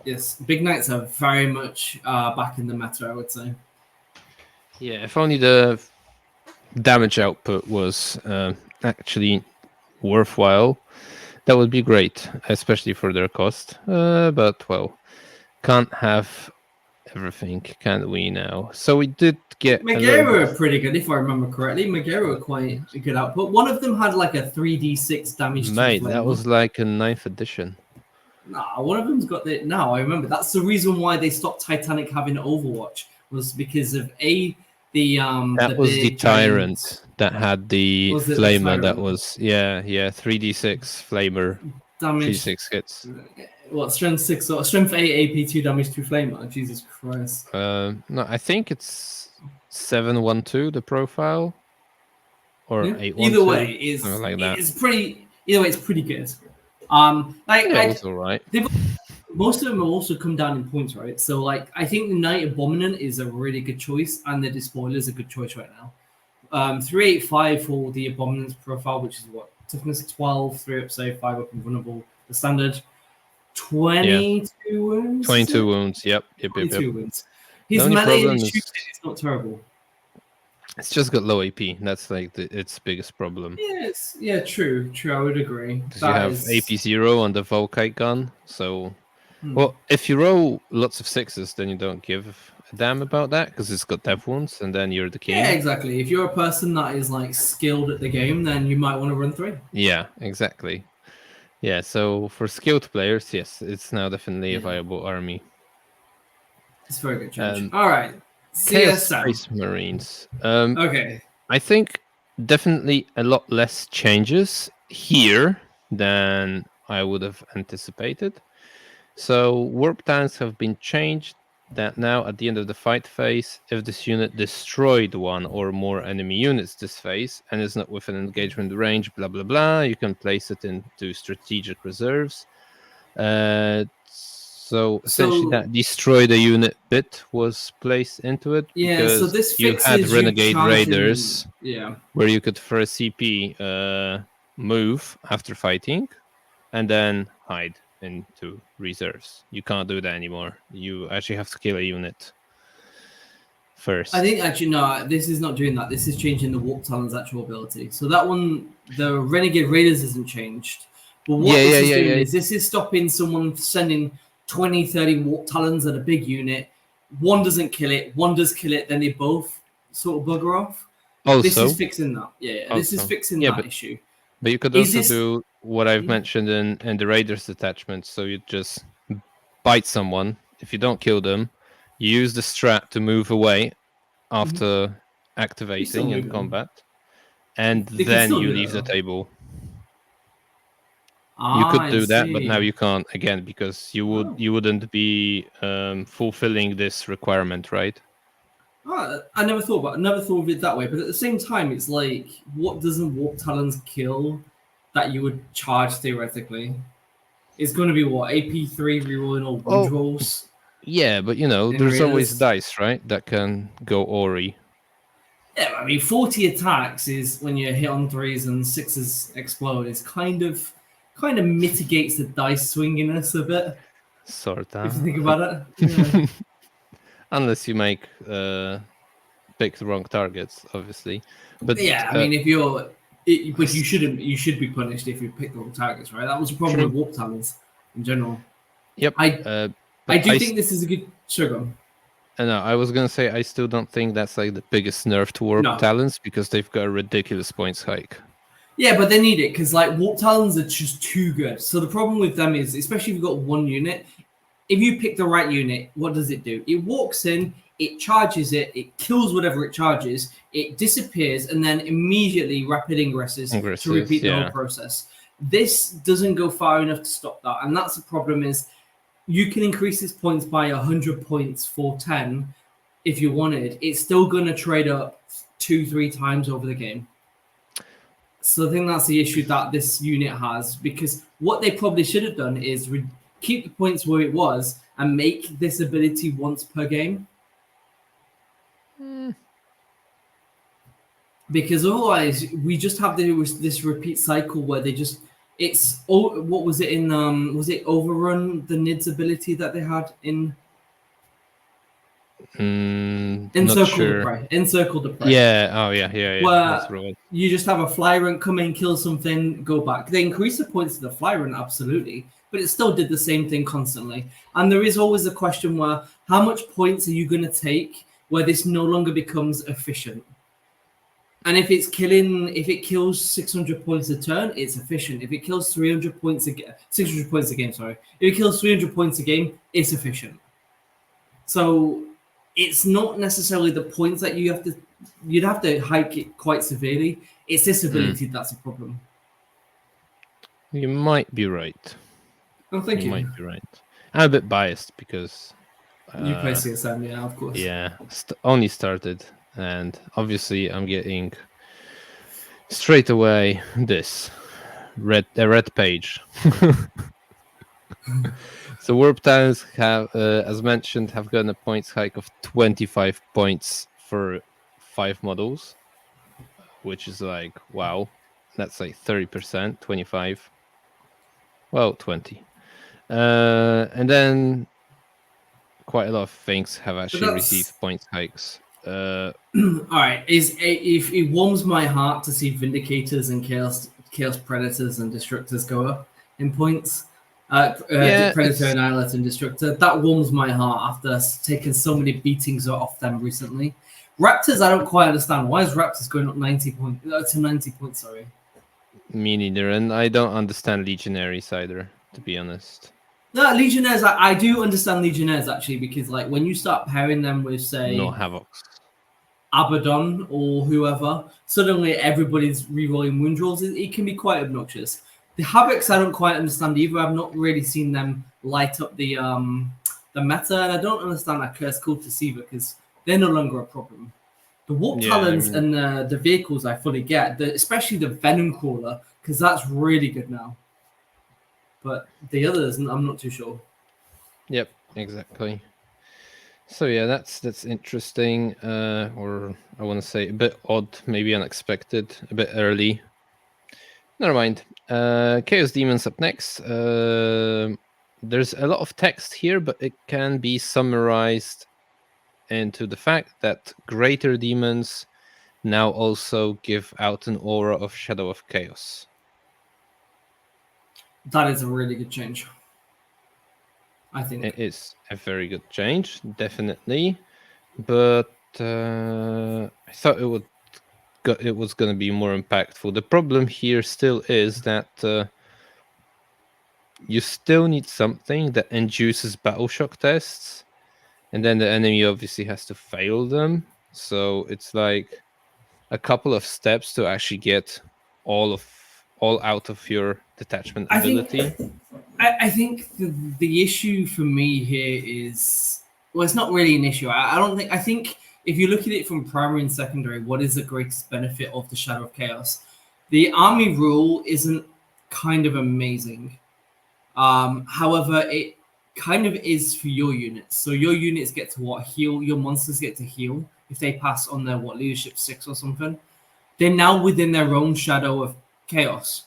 Yes, Big Knights are very much back in the meta, I would say. Yeah, if only the damage output was actually worthwhile, that would be great, especially for their cost. But, well, can't have everything, can we now? So we did get Megara are pretty good, if I remember correctly. Megara are quite a good output. One of them had like a 3d6 damage. Mate, that was like a 9th edition. Nah, one of them's got the. No, I remember. That's the reason why they stopped Titanic having Overwatch, was because of the that was the Tyrant that had the Flamer. That was 3d6 Flamer damage. 3d6 hits. What, strength 6 or strength 8 AP 2 damage to Flamer? Jesus Christ. No, I think it's 712 the profile, or 812. Either way, it's like that. It's pretty. Either way, it's pretty good. It was all right. Most of them have also come down in points, right? So, like, I think the Knight Abominant is a really good choice, and the Despoiler is a good choice right now. 385 for the Abominant's profile, which is what, toughness 12, 3 up save, 5 up invulnerable. The standard 22 wounds. 22 wounds. Yep. 22 wounds. His melee and shooting is not terrible. It's just got low AP. That's like its biggest problem. Yes, yeah, true. I would agree. You have AP 0 on the Volkite gun, so well, if you roll lots of 6s, then you don't give a damn about that because it's got death wounds, and then you're the king. Yeah, exactly. If you're a person that is like skilled at the game, then you might want to run 3. Yeah, exactly. Yeah, so for skilled players, yes, it's now definitely a viable army. It's very good change. All right. Chaos Space Marines. Okay. I think definitely a lot less changes here than I would have anticipated. So warp times have been changed that now at the end of the fight phase, if this unit destroyed one or more enemy units this phase and is not within engagement range, blah blah blah, you can place it into strategic reserves. So essentially, that destroy the unit bit was placed into it because so this you had fixes Renegade charging, Raiders, where you could for a CP move after fighting and then hide into reserves. You can't do that anymore. You actually have to kill a unit first. I think actually no, this is not doing that. This is changing the Warp Talon's actual ability. So that one, the Renegade Raiders isn't changed. But what this is doing is this is stopping someone sending 20, 30 Warp Talons at a big unit. One doesn't kill it, one does kill it, then they both sort of bugger off. Also, this is fixing that. This is fixing that issue. But you could also do what I've mentioned in the Raiders detachment. So you just bite someone. If you don't kill them, you use the strat to move away after activating in combat. And then you leave the table. You could do that, but now you can't again because you wouldn't be fulfilling this requirement, right? I never thought of it that way. But at the same time, it's like, what doesn't Warp Talons kill that you would charge theoretically? It's going to be what, AP3 rerolling or wound rolls? Yeah, but there's always dice, right? That can go Ori. Yeah, I mean, 40 attacks is when you hit on 3s and 6s explode. It's kind of mitigates the dice swinginess a bit. Sorta. If you think about it. Yeah. Unless you make pick the wrong targets, obviously. But yeah, I mean, if you're, but you should be punished if you pick the wrong targets, right? That was a problem with Warp Talons in general. Yep. I do think this is a good sugar. No, I was gonna say I still don't think that's like the biggest nerf to Warp Talons because they've got a ridiculous points hike. Yeah, but they need it because like Warp Talons are just too good. So the problem with them is, especially if you've got one unit, if you pick the right unit, what does it do? It walks in, it charges it kills whatever it charges, it disappears, and then immediately rapid ingresses to repeat the whole process. This doesn't go far enough to stop that, and that's the problem. Is you can increase its points by 100 points for 10 if you wanted. It's still going to trade up 2-3 times over the game. So I think that's the issue that this unit has, because what they probably should have done is keep the points where it was and make this ability once per game. Because otherwise we just have this repeat cycle where they just what was it in was it Overrun, the NIDS ability that they had in Encircle the Prey. Yeah. Where you just have a fly run come in, kill something, go back. They increased the points of the fly run, absolutely, but it still did the same thing constantly. And there is always a question where how much points are you going to take where this no longer becomes efficient? And if it kills 600 points a turn, it's efficient. If it kills 600 points a game, sorry. If it kills 300 points a game, it's efficient. So it's not necessarily the points that you'd have to hike it quite severely. It's this ability that's a problem. You might be right. Oh, thank you. You might be right. I'm a bit biased because you play CSM, yeah, of course. Yeah, only started, and obviously I'm getting straight away this red page. So Warp Talons have, as mentioned, have gotten a points hike of 25 points for 5 models, which is like, wow, that's like 30%, 25. Well, 20. And then quite a lot of things have actually received points hikes. All right, if it warms my heart to see Vindicators and Chaos Predators and Destructors go up in points. Predator, Annihilator, and Destructor. That warms my heart after taking so many beatings off them recently. Raptors, I don't quite understand. Why is Raptors going up 90 points? Sorry. Me neither, and I don't understand Legionaries either, to be honest. No, Legionnaires, I do understand Legionnaires actually, because like when you start pairing them with, say, no Havocs, Abaddon or whoever, suddenly everybody's rerolling wound rolls. It can be quite obnoxious. The Havocs I don't quite understand either. I've not really seen them light up the the meta, and I don't understand that Curse Cult Deceiver because they're no longer a problem. The Warp Talons and the vehicles I fully get, especially the Venom Crawler, because that's really good now. But the others, I'm not too sure. Yep, exactly. So yeah, that's interesting, or I want to say a bit odd, maybe unexpected, a bit early. Never mind. Chaos Demons up next. There's a lot of text here, but it can be summarized into the fact that greater demons now also give out an aura of Shadow of Chaos. That is a really good change. I think it is a very good change, definitely. But I thought it was going to be more impactful. The problem here still is that you still need something that induces battle shock tests, and then the enemy obviously has to fail them. So it's like a couple of steps to actually get all out of your detachment ability. I think the issue for me here is, well, it's not really an issue. I think if you look at it from primary and secondary, what is the greatest benefit of the Shadow of Chaos? The army rule isn't kind of amazing. However, it kind of is for your units. So your units get to heal. Your monsters get to heal if they pass on their leadership 6 or something. They're now within their own Shadow of Chaos.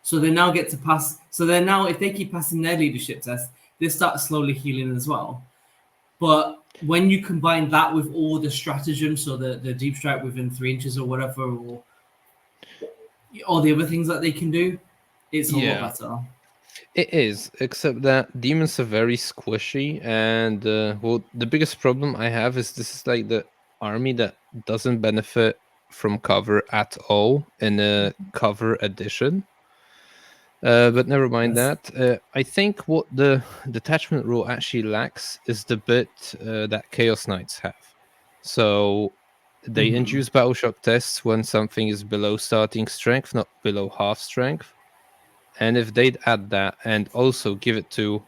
So they now get to pass. So they're now, if they keep passing their leadership test, they start slowly healing as well. But when you combine that with all the stratagem, so the deep strike within 3 inches or whatever, or all the other things that they can do, it's a lot better. It is, except that demons are very squishy, and the biggest problem I have is this is like the army that doesn't benefit from cover at all in a cover edition. But never mind that. I think what the detachment rule actually lacks is the bit that Chaos Knights have. So they induce battle shock tests when something is below starting strength, not below half strength. And if they'd add that and also give it to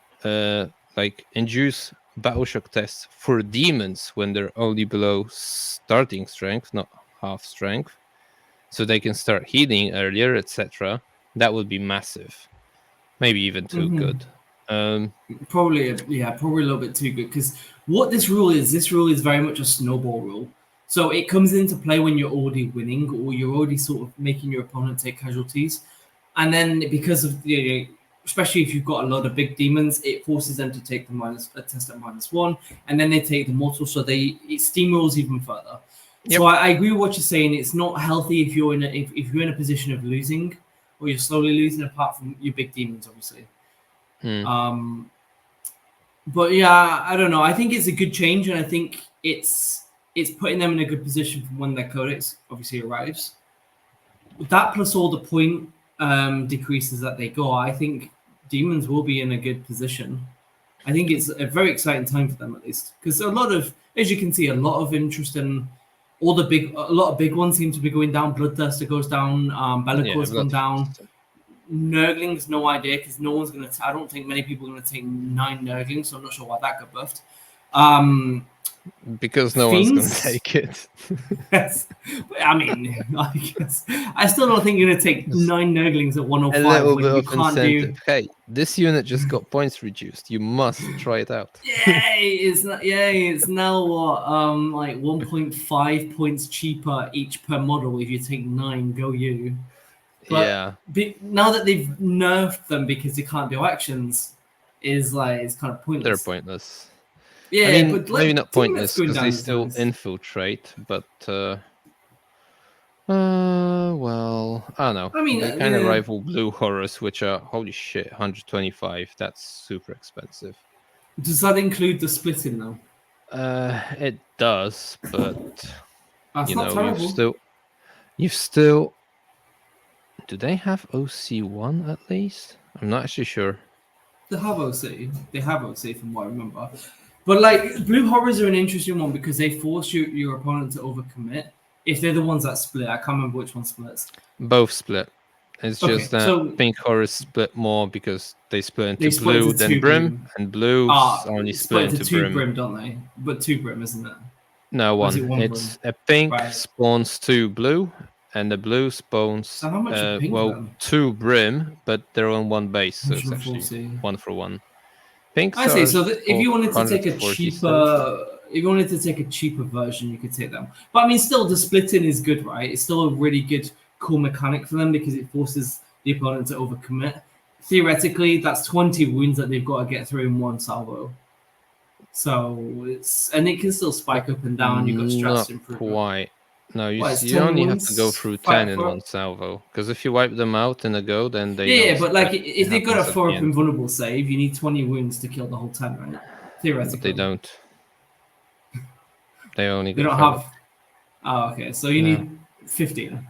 induce battle shock tests for demons when they're only below starting strength, not half strength, so they can start healing earlier, etc., that would be massive. Maybe even too good. Probably a little bit too good, because what this rule is very much a snowball rule. So it comes into play when you're already winning or you're already sort of making your opponent take casualties. And then because of especially if you've got a lot of big demons, it forces them to take a test at -1, and then they take the mortal, so it steamrolls even further. Yep. So I agree with what you're saying. It's not healthy if you're in a position of losing, or you're slowly losing, apart from your big demons, obviously. But yeah, I don't know. I think it's a good change, and I think it's putting them in a good position for when their codex obviously arrives. That plus all the point decreases that they go, I think demons will be in a good position. I think it's a very exciting time for them, at least, because a lot of, as you can see, a lot of interest in a lot of big ones seem to be going down. Bloodthirster goes down, Bellicor's gone down. Nurglings, no idea, because no one's going to, I don't think many people are going to take 9 Nurglings, so I'm not sure why that got buffed. Because no one's going to take it. Yes. I mean, I guess. I still don't think you're going to take 9 Nurglings at 105. A little bit of incentive. Hey, this unit just got points reduced. You must try it out. It's now what, like 1.5 points cheaper each per model if you take 9. Go you. But now that they've nerfed them because they can't do actions, it's kind of pointless. They're pointless. Yeah, I mean, but maybe not pointless because they still infiltrate, but well, I don't know. I mean, they kind of rival Blue Horrors, which are, holy shit, 125. That's super expensive. Does that include the splitting though? It does, but that's not terrible. You've still. Do they have OC1 at least? I'm not actually sure. They have OC from what I remember. But like Blue Horrors are an interesting one because they force your opponent to overcommit if they're the ones that split. I can't remember which one splits. Both split. It's just that pink horrors split more because they split into blue than brim, and blues only split into two brim, don't they? But 2 brim, isn't it? No, one. It's brim? A pink spawns 2 blue, and the blue spawns so how much pink, 2 brim, but they're on 1 base, so it's actually 1 for 1. Pinks I see. So if you wanted to take a cheaper version, you could take them. But I mean, still, the splitting is good, right? It's still a really good, cool mechanic for them because it forces the opponent to overcommit. Theoretically, that's 20 wounds that they've got to get through in 1 salvo. So it can still spike up and down. You've got stress improvement. Quite. No, you only have to go through 10 in 1 salvo. Because if you wipe them out in a go, then they. Yeah, but like if they've got a 4-up invulnerable save, you need 20 wounds to kill the whole 10, right? Theoretically. But they don't. They only. They don't have. Oh, okay. So you need 15.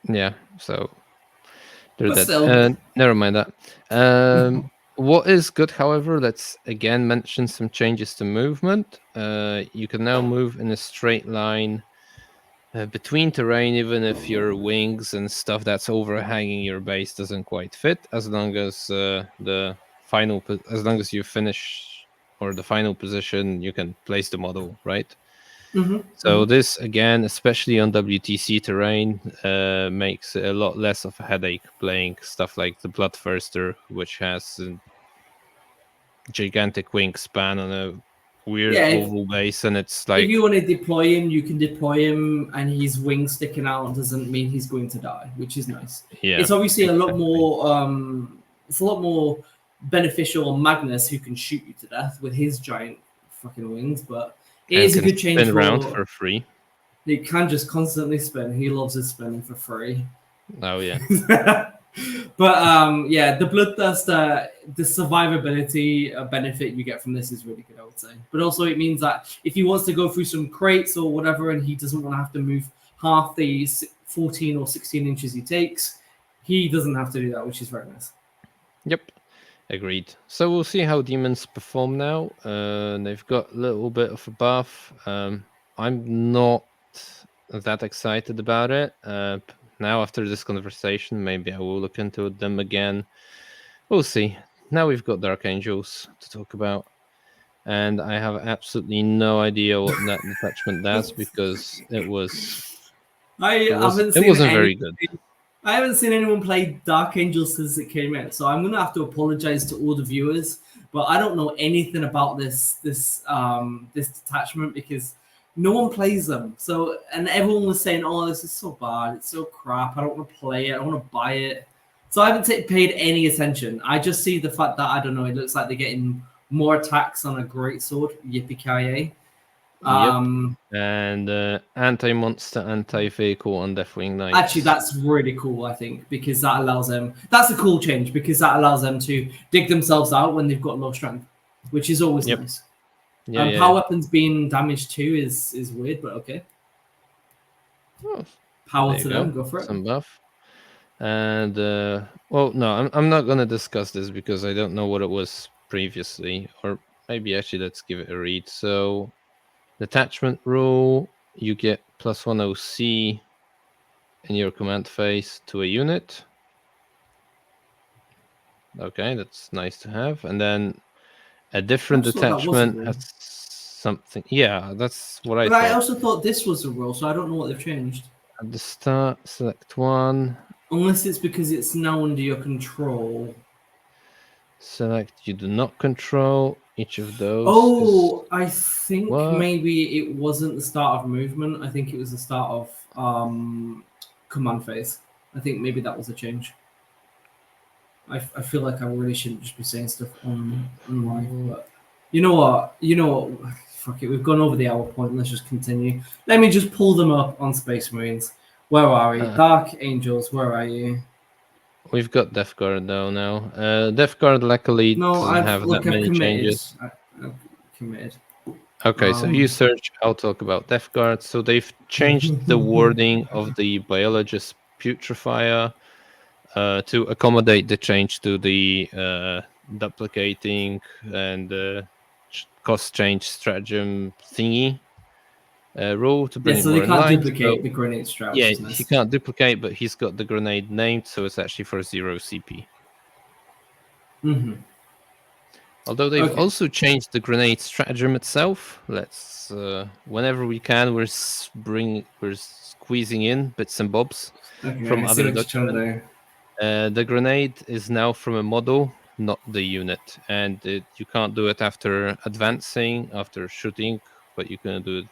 Yeah. So. Never mind that. What is good, however, let's again mention some changes to movement. You can now move in a straight line between terrain, even if your wings and stuff that's overhanging your base doesn't quite fit, as long as you finish or the final position, you can place the model, right? So this, again, especially on WTC terrain, makes it a lot less of a headache playing stuff like the Bloodthirster, which has a gigantic wingspan on a weird oval base, and it's like... If you want to deploy him, you can deploy him, and his wings sticking out doesn't mean he's going to die, which is nice. Yeah, it's obviously a lot more beneficial on Magnus, who can shoot you to death with his giant fucking wings, but... It is a good change. Spin around for free. He can just constantly spin. He loves his spinning for free. Oh yeah. But the Bloodthirster, the survivability benefit you get from this is really good, I would say. But also it means that if he wants to go through some crates or whatever, and he doesn't want to have to move half the 14 or 16 inches he takes, he doesn't have to do that, which is very nice. Yep. Agreed. So we'll see how demons perform now. They've got a little bit of a buff. I'm not that excited about it. Now after this conversation, maybe I will look into them again. We'll see. Now we've got Dark Angels to talk about. And I have absolutely no idea what that detachment does because it wasn't very good. I haven't seen anyone play Dark Angels since it came out, so I'm gonna have to apologize to all the viewers. But I don't know anything about this detachment because no one plays them. So and everyone was saying, "Oh, this is so bad. It's so crap. I don't want to play it. I don't want to buy it." So I haven't paid any attention. I just see the fact that I don't know. It looks like they're getting more attacks on a greatsword. Yippee-ki-yay. And anti-monster, anti-vehicle on Deathwing Knights. Actually, that's really cool, I think, because that allows them... That's a cool change, because that allows them to dig themselves out when they've got low strength, which is always nice. Power weapons being damaged too is weird, but okay. Oh, power to them, go for it. Some buff. And, well, no, I'm not going to discuss this because I don't know what it was previously, or maybe actually let's give it a read. So... Detachment rule, you get +1 OC in your command phase to a unit. Okay, that's nice to have. And then a different detachment has something. Yeah, that's what I thought. But I also thought this was a rule, so I don't know what they've changed. At the start, select one. Unless it's because it's now under your control. Select you do not control. Each of those. Oh, I think maybe it wasn't the start of movement. I think it was the start of command phase. I think maybe that was a change. I feel like I really shouldn't just be saying stuff on live, but you know what? Fuck it. We've gone over the hour point. Let's just continue. Let me just pull them up on Space Marines. Where are we? Dark Angels. Where are you? We've got Death Guard though now. Death Guard luckily doesn't have that many changes. I've committed. Okay, so you search, I'll talk about Death Guard. So they've changed the wording of the Biologist Putrefier to accommodate the change to the duplicating and cost change stratagem thingy. Roll to bring so more they can't line. duplicate the grenade strat. Yeah, he can't duplicate, but he's got the grenade named, so it's actually for 0 CP. Mm-hmm. Although they've also changed the grenade stratagem itself. Let's whenever we can, we're squeezing in bits and bobs from other documents. The grenade is now from a model, not the unit, and you can't do it after advancing, after shooting, but you can do it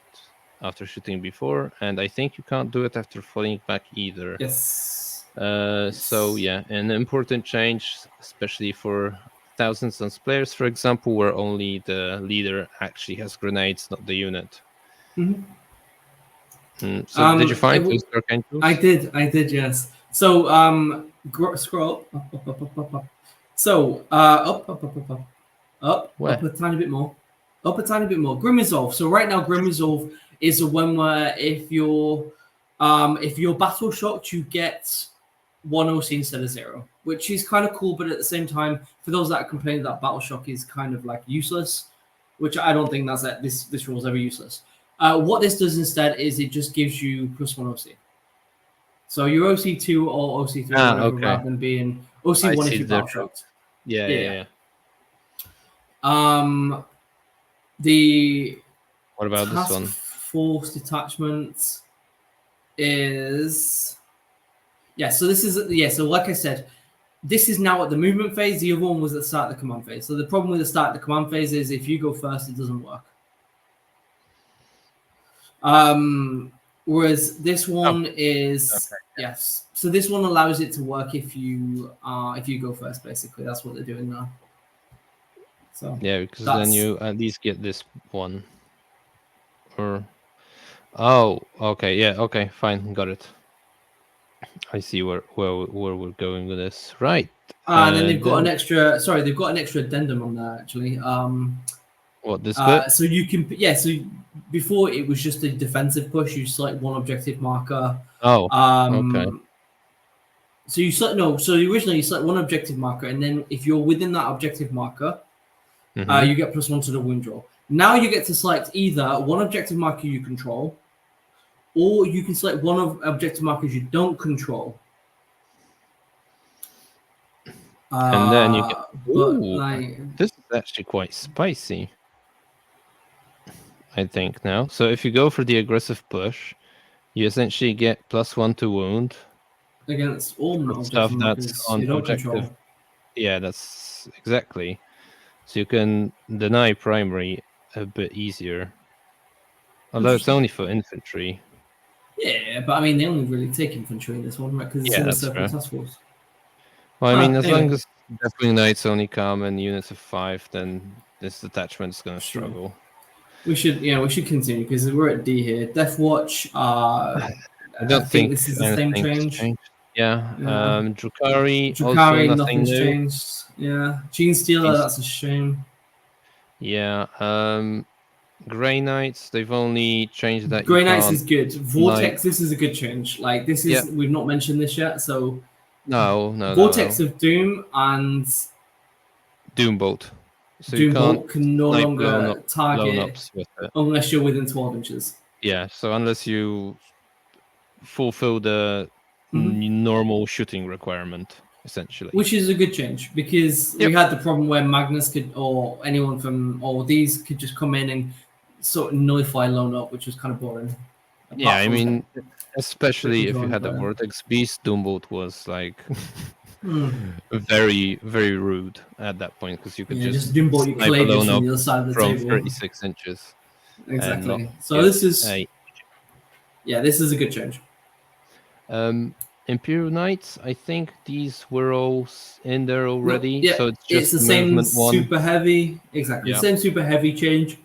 after shooting before, and I think you can't do it after falling back either. Yes. So yeah, an important change, especially for thousands of players, for example, where only the leader actually has grenades, not the unit. Mm-hmm. So did you find those arcane tools? I did, yes. So scroll up. So up a tiny bit more. Up a tiny bit more. Grim Resolve. So right now, Grim Resolve is a one where if you're battle shocked, you get 1 OC instead of 0, which is kind of cool, but at the same time, for those that complain that battle shock is kind of like useless, which I don't think that's this rule is ever useless. What this does instead is it just gives you +1 OC. So your OC2 or OC3 rather than being OC1 if you're battle shocked. Yeah. The what about this one? Force detachment is so this is so like I said, this is now at the movement phase. The other one was at the start of the command phase. So the problem with the start of the command phase is if you go first, it doesn't work. Whereas this one is yes. So this one allows it to work if you go first. Basically, that's what they're doing now. So yeah, because then you at least get this one. Or okay, fine, got it. I see where we're going with this, right? And then they've got an extra. Sorry, they've got an extra addendum on there actually. What this bit? So you can So before it was just a defensive push. You select one objective marker. Oh. Okay. So you select So originally you select one objective marker, and then if you're within that objective marker, you get +1 to the wound roll. Now you get to select either one objective marker you control, or you can select one of objective markers you don't control. And then you get. This is actually quite spicy, I think now. So if you go for the aggressive push, you essentially get +1 to wound against all stuff that's on objective. Yeah, that's exactly. So you can deny primary a bit easier. Although it's only for infantry. Yeah, but I mean, they only really take infantry in this one, right? Because it's in the Serpent Task Force. Well, I mean, as long as Deathwing Knights only come in units of 5, then this detachment is going to struggle. We should continue because we're at D here. Death Watch. I don't think this is the same change. Yeah. Drukhari also nothing's new. changed. Yeah. Gene Stealer, that's a shame. Yeah. Grey Knights, they've only changed that. Grey Knights is good. Vortex, this is a good change. Like this is we've not mentioned this yet, so no. Vortex of Doom and Doombolt. So Doombolt can no longer target unless you're within 12 inches. Yeah, so unless you fulfill the normal shooting requirement, essentially. Which is a good change because we had the problem where Magnus could, or anyone from all these could just come in and sort of nullify lone up, which was kind of boring. Yeah, I mean, especially if you had the Vortex Beast, Doombolt was like very, very rude at that point because you could just Doombolt you clave from the other side of the from table. 36 inches. Exactly. So this is this is a good change. Imperial Knights, I think these were all in there already. Yeah, so it's the same super heavy. Exactly, same super heavy change.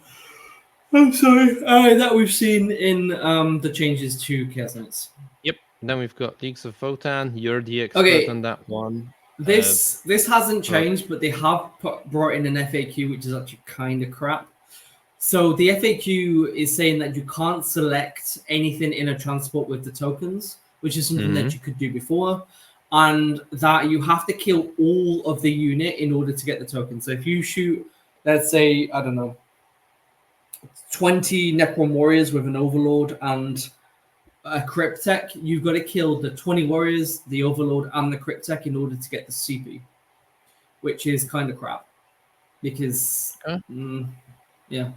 I'm sorry, that we've seen in the changes to Chaos Knights. Yep. Then we've got Leagues of Votann. You're the expert on that one. This hasn't changed, but they have brought in an FAQ, which is actually kind of crap. So the FAQ is saying that you can't select anything in a transport with the tokens, which is something that you could do before, and that you have to kill all of the unit in order to get the token. So if you shoot, let's say, I don't know, 20 Necron warriors with an Overlord and a Cryptek, you've got to kill the 20 warriors, the Overlord, and the Cryptek in order to get the CP, which is kind of crap. Because, yeah.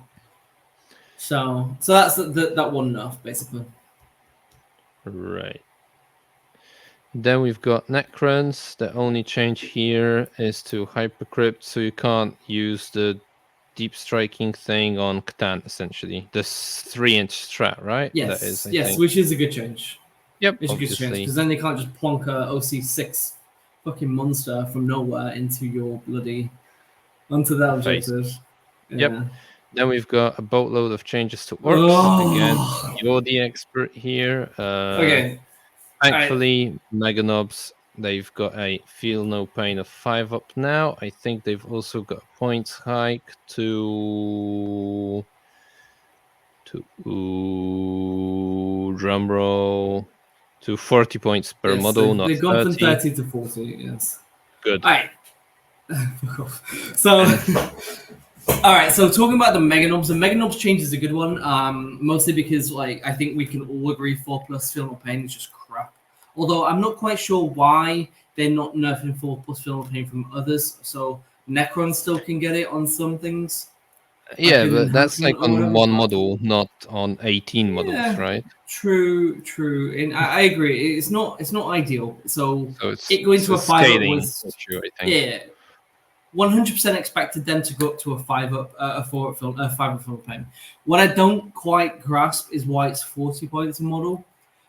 So that's that one nerf, basically. Right. Then we've got Necrons. The only change here is to Hypercrypt, so you can't use the deep striking thing on Catan, essentially. This 3-inch strat, right? Yes, that is, I yes, think. Which is a good change. Yep, it's obviously. A good change, because then they can't just plonk a OC6 fucking monster from nowhere into your bloody... onto that objective. Yeah. Yep. Then we've got a boatload of changes to orcs. Again, you're the expert here. Okay. Thankfully, Meganobs, they've got a Feel No Pain of 5 up now. I think they've also got a points hike to drumroll, to 40 points per model, not 30. They've gone from 30 to 40, yes. Good. All right. So, all right. So talking about the Meganobs, the Meganobs change is a good one. Mostly because I think we can all agree 4+ Feel No Pain is just crap. Although I'm not quite sure why they're not nerfing 4+ Feel No Pain from others. So Necron still can get it on some things. Yeah, but that's on one model, not on 18 models, right? True, and I agree. It's not ideal. So it's it going to a 5+ was issue, I think. Yeah. 100% expected them to go up to a 5+, a 4+ Feel No Pain. What I don't quite grasp is why it's 40 points a model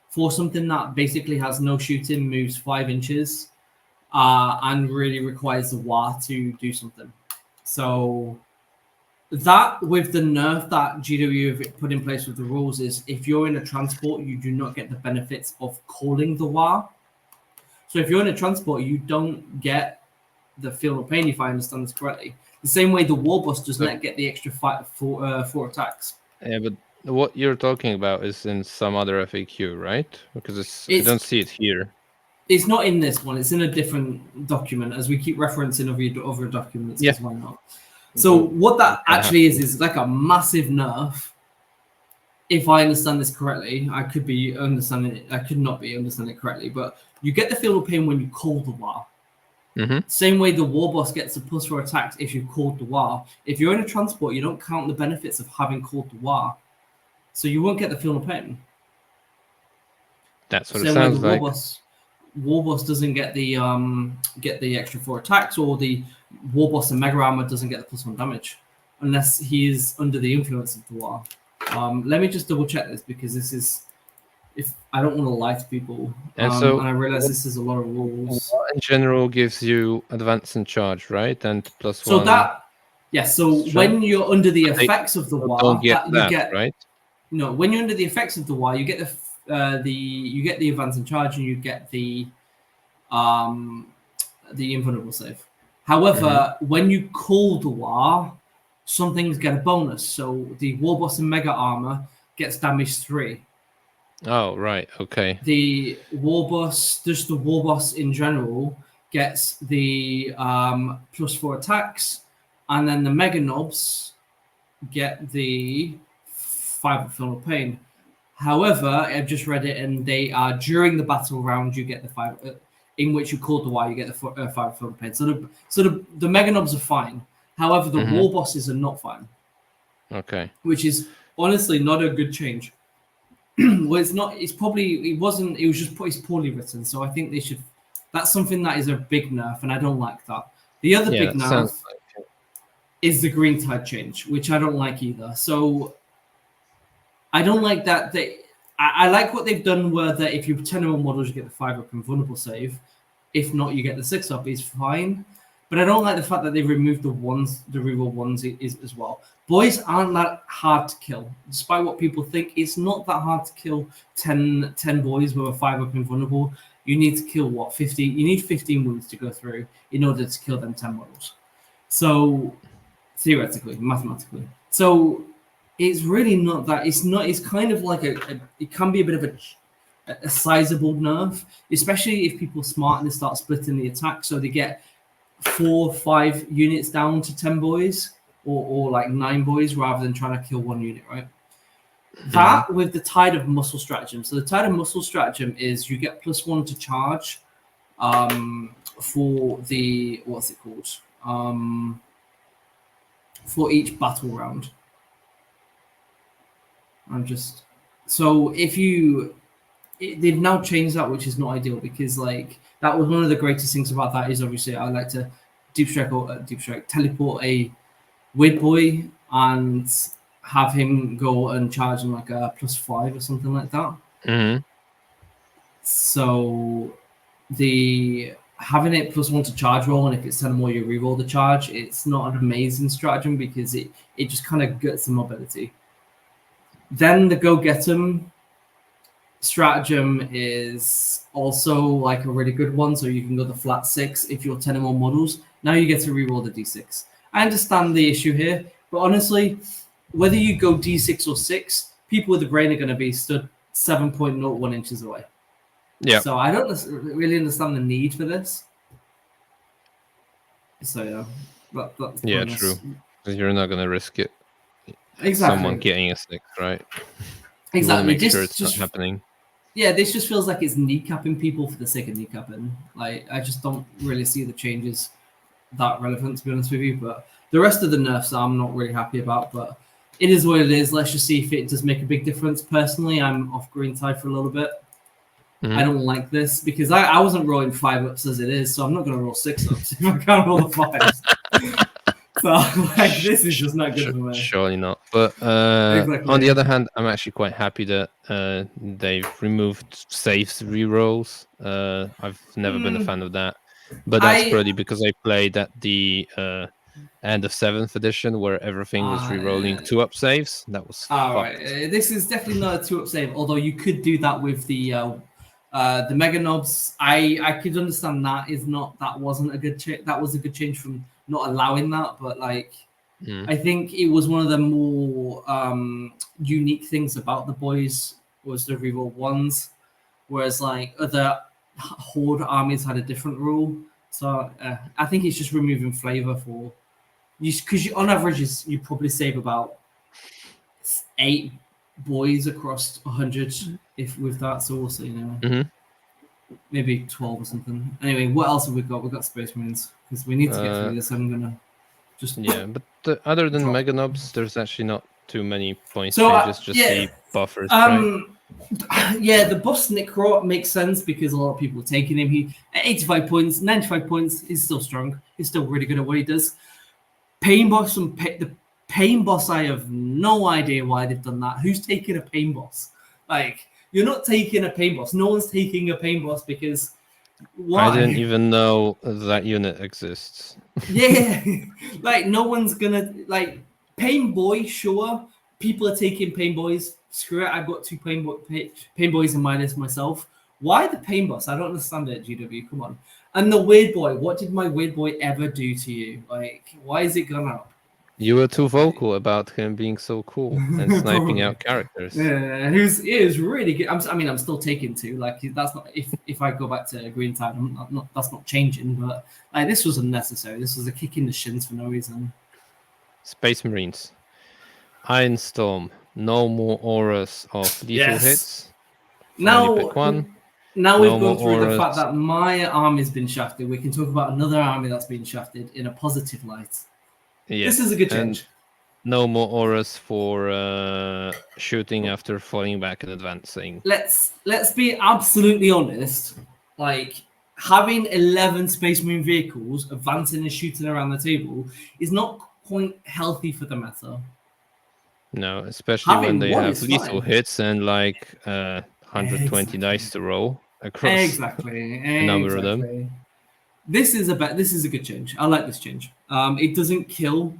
for something that basically has no shooting, moves 5 inches, and really requires the WAR to do something. So that with the nerf that GW have put in place with the rules is if you're in a transport, you do not get the benefits of calling the WAR. So if you're in a transport, you don't get the Feel No Pain, if I understand this correctly. The same way the Warboss does not get the extra 4 attacks. Yeah, but what you're talking about is in some other FAQ, right? Because I don't see it here. It's not in this one. It's in a different document, as we keep referencing other documents. Yeah. Why not? So what that actually is like a massive nerf. If I understand this correctly, I could be understanding it. I could not be understanding it correctly, but you get the Feel No Pain when you call the WAR. Same way the Warboss gets a +4 attacks if you called the WAR. If you're in a transport, you don't count the benefits of having called the WAR, so you won't get the Feel No Pain. That's what it sounds like. Warboss doesn't get the extra 4 attacks, or the Warboss and Mega Armor doesn't get the +1 damage unless he is under the influence of the WAR. Let me just double check this, because this is, if I don't want to lie to people, and I realize this is a lot of rules. What in general gives you advance and charge, right? And +1. So that, so when you're under the effects of the WAR, you get right? No, when you're under the effects of the WAR, you get the advance and charge, and you get the invulnerable save. However, when you call the WAR, some things get a bonus. So the Warboss and Mega Armor gets damage 3. Oh, right. Okay. The Warboss, just the Warboss in general, gets the +4 attacks, and then the Meganobs get the 5 Feel No Pain. However, I've just read it, and they are during the battle round, you get the 5, in which you call the WAR, you get the 5 Feel No Pain. So the Meganobs are fine. However, the Warbosses are not fine. Okay. Which is honestly not a good change. Well, it's not. It's probably. It wasn't. It was just. It's poorly written. So I think they should. That's something that is a big nerf, and I don't like that. The other big nerf is the Green Tide change, which I don't like either. So I don't like that. I like what they've done, where that if you 10 or more models, you get the 5+ invulnerable save. If not, you get the 6+. Is fine. But I don't like the fact that they removed the reroll ones as well. Boys aren't that hard to kill. Despite what people think, it's not that hard to kill 10 boys with a 5+ invulnerable. You need to kill, 50? You need 15 wounds to go through in order to kill them 10 models. So, theoretically, mathematically. So, it's really not that. It's kind of like it can be a bit of a sizable nerf, especially if people are smart and they start splitting the attack. So they get 4 or 5 units down to 10 boys. or like 9 boys rather than trying to kill one unit, right? That with the Tide of Muscle stratagem. So the Tide of Muscle stratagem is you get +1 to charge for the, what's it called? For each battle round. So if you, they've now changed that, which is not ideal because like that was one of the greatest things about that is obviously I like to deep strike teleport a weird boy and have him go and charge him like a +5 or something like that. So the having it +1 to charge roll, and if it's 10 or more, you reroll the charge. It's not an amazing stratagem because it just kind of gets the mobility. Then the go get 'em stratagem is also like a really good one. So you can go the flat 6 if you're 10 or more models. Now you get to reroll the d6. I understand the issue here, but honestly, whether you go d6 or 6, people with a brain are going to be stood 7.01 inches away. Yeah. So I don't really understand the need for this. So yeah, that's yeah, true. Because you're not going to risk it. Exactly. Someone getting a 6, right? Exactly. You want to make sure it's not happening. Yeah, this just feels like it's kneecapping people for the sake of kneecapping. Like I just don't really see the changes that relevant, to be honest with you. But the rest of the nerfs I'm not really happy about. But it is what it is. Let's just see if it does make a big difference. Personally, I'm off green tide for a little bit. I don't like this because I wasn't rolling 5 ups as it is, so I'm not going to roll 6 ups if I can't roll the 5s. So like this is just not good for me. Surely not. But on the other hand, I'm actually quite happy that they've removed saves rerolls. I've never been a fan of that, but that's probably because I played at the end of 7th edition where everything was rerolling 2-up saves. That was right. This is definitely not a 2-up save, although you could do that with the Mega Knobs. I could understand that wasn't a good change. That was a good change from not allowing that, but like I think it was one of the more unique things about the boys was the reroll 1s, whereas like other Horde armies had a different rule. So I think it's just removing flavor for you, because on average you probably save about 8 boys across 100 if with that. So we'll see, you know. Maybe 12 or something. Anyway, what else have we got? We've got Space Marines because we need to get through this. I'm gonna just but other than Mega Knobs, there's actually not too many points changes. Just the buffers, right? Yeah, the boss Necro makes sense because a lot of people are taking him. He at 85 points, 95 points. He's still strong. He's still really good at what he does. Pain Boss and the Pain Boss. I have no idea why they've done that. Who's taking a Pain Boss? Like. You're not taking a Pain Boss. No one's taking a Pain Boss because why? I didn't even know that unit exists. Yeah, like no one's gonna like Pain Boy. Sure, people are taking Pain Boys. Screw it. I've got 2 Pain Boys in my list myself. Why the Pain Boss? I don't understand it. GW, come on. And the Weird Boy. What did my Weird Boy ever do to you? Like, why is it gone up? You were too vocal about him being so cool and sniping out characters. Yeah, he was really good. I'm still taking 2. Like that's not if I go back to Green Tide, that's not changing. But like this was unnecessary. This was a kick in the shins for no reason. Space Marines, Iron Storm, no more auras of lethal hits. Now pick one. Now we've gone through the fact that my army's been shafted. We can talk about another army that's been shafted in a positive light. Yes. This is a good change. No more auras for shooting after falling back and advancing. Let's be absolutely honest. Like having 11 Space Marine vehicles advancing and shooting around the table is not quite healthy for the meta. No, especially when they have lethal hits and like 120 dice to roll across a number of them. This is a good change. I like this change. It doesn't kill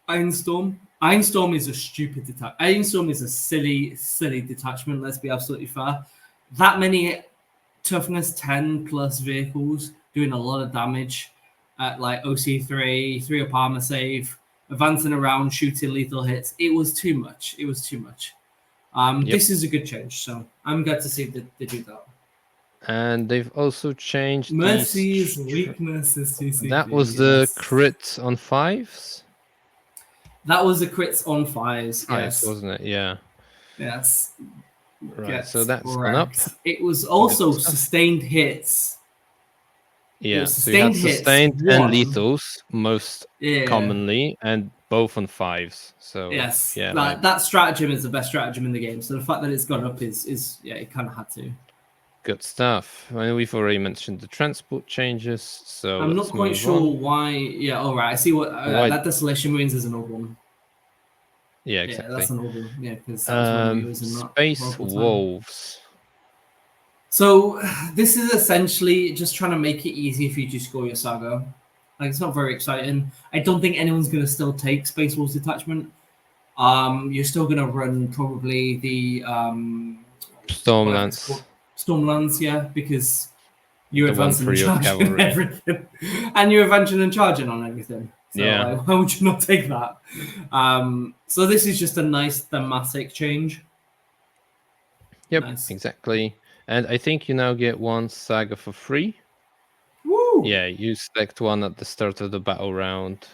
Iron Storm. Iron Storm is a stupid detachment. Iron Storm is a silly detachment. Let's be absolutely fair. That many toughness 10 plus vehicles doing a lot of damage at like OC3, 3-up armor save, advancing around, shooting lethal hits. It was too much. This is a good change. So I'm glad to see that they do that. And they've also changed Mercy's weakness is TCP. That was the crit on 5s? That was a crits on fires. Yes, Yes, wasn't it? Yeah. yes. Right. So that's gone up. It was also Good stuff. sustained hits. Yeah. So you had hits, sustained and one. lethals most Yeah. commonly, and both on 5s. So yes, yeah, that stratagem is the best stratagem in the game. So the fact that it's gone up is yeah, it kind of had to. good stuff. I mean, we've already mentioned the transport changes, so I'm not quite sure why. Yeah, all right. I see what that Desolation Ruins is an old one. Yeah, exactly. Yeah, that's an old one. Yeah, because that was when we was in that Space Wolves. So this is essentially just trying to make it easy for you to score your saga. Like, it's not very exciting. I don't think anyone's going to still take Space Wolves detachment. You're still going to run probably the Stormlands. Stormlands, yeah, because you're the advancing and charging on everything, and you're advancing and charging on everything. So yeah, like, why would you not take that? So this is just a nice thematic change. Yep, exactly. And I think you now get one saga for free. Woo! Yeah, you select one at the start of the battle round,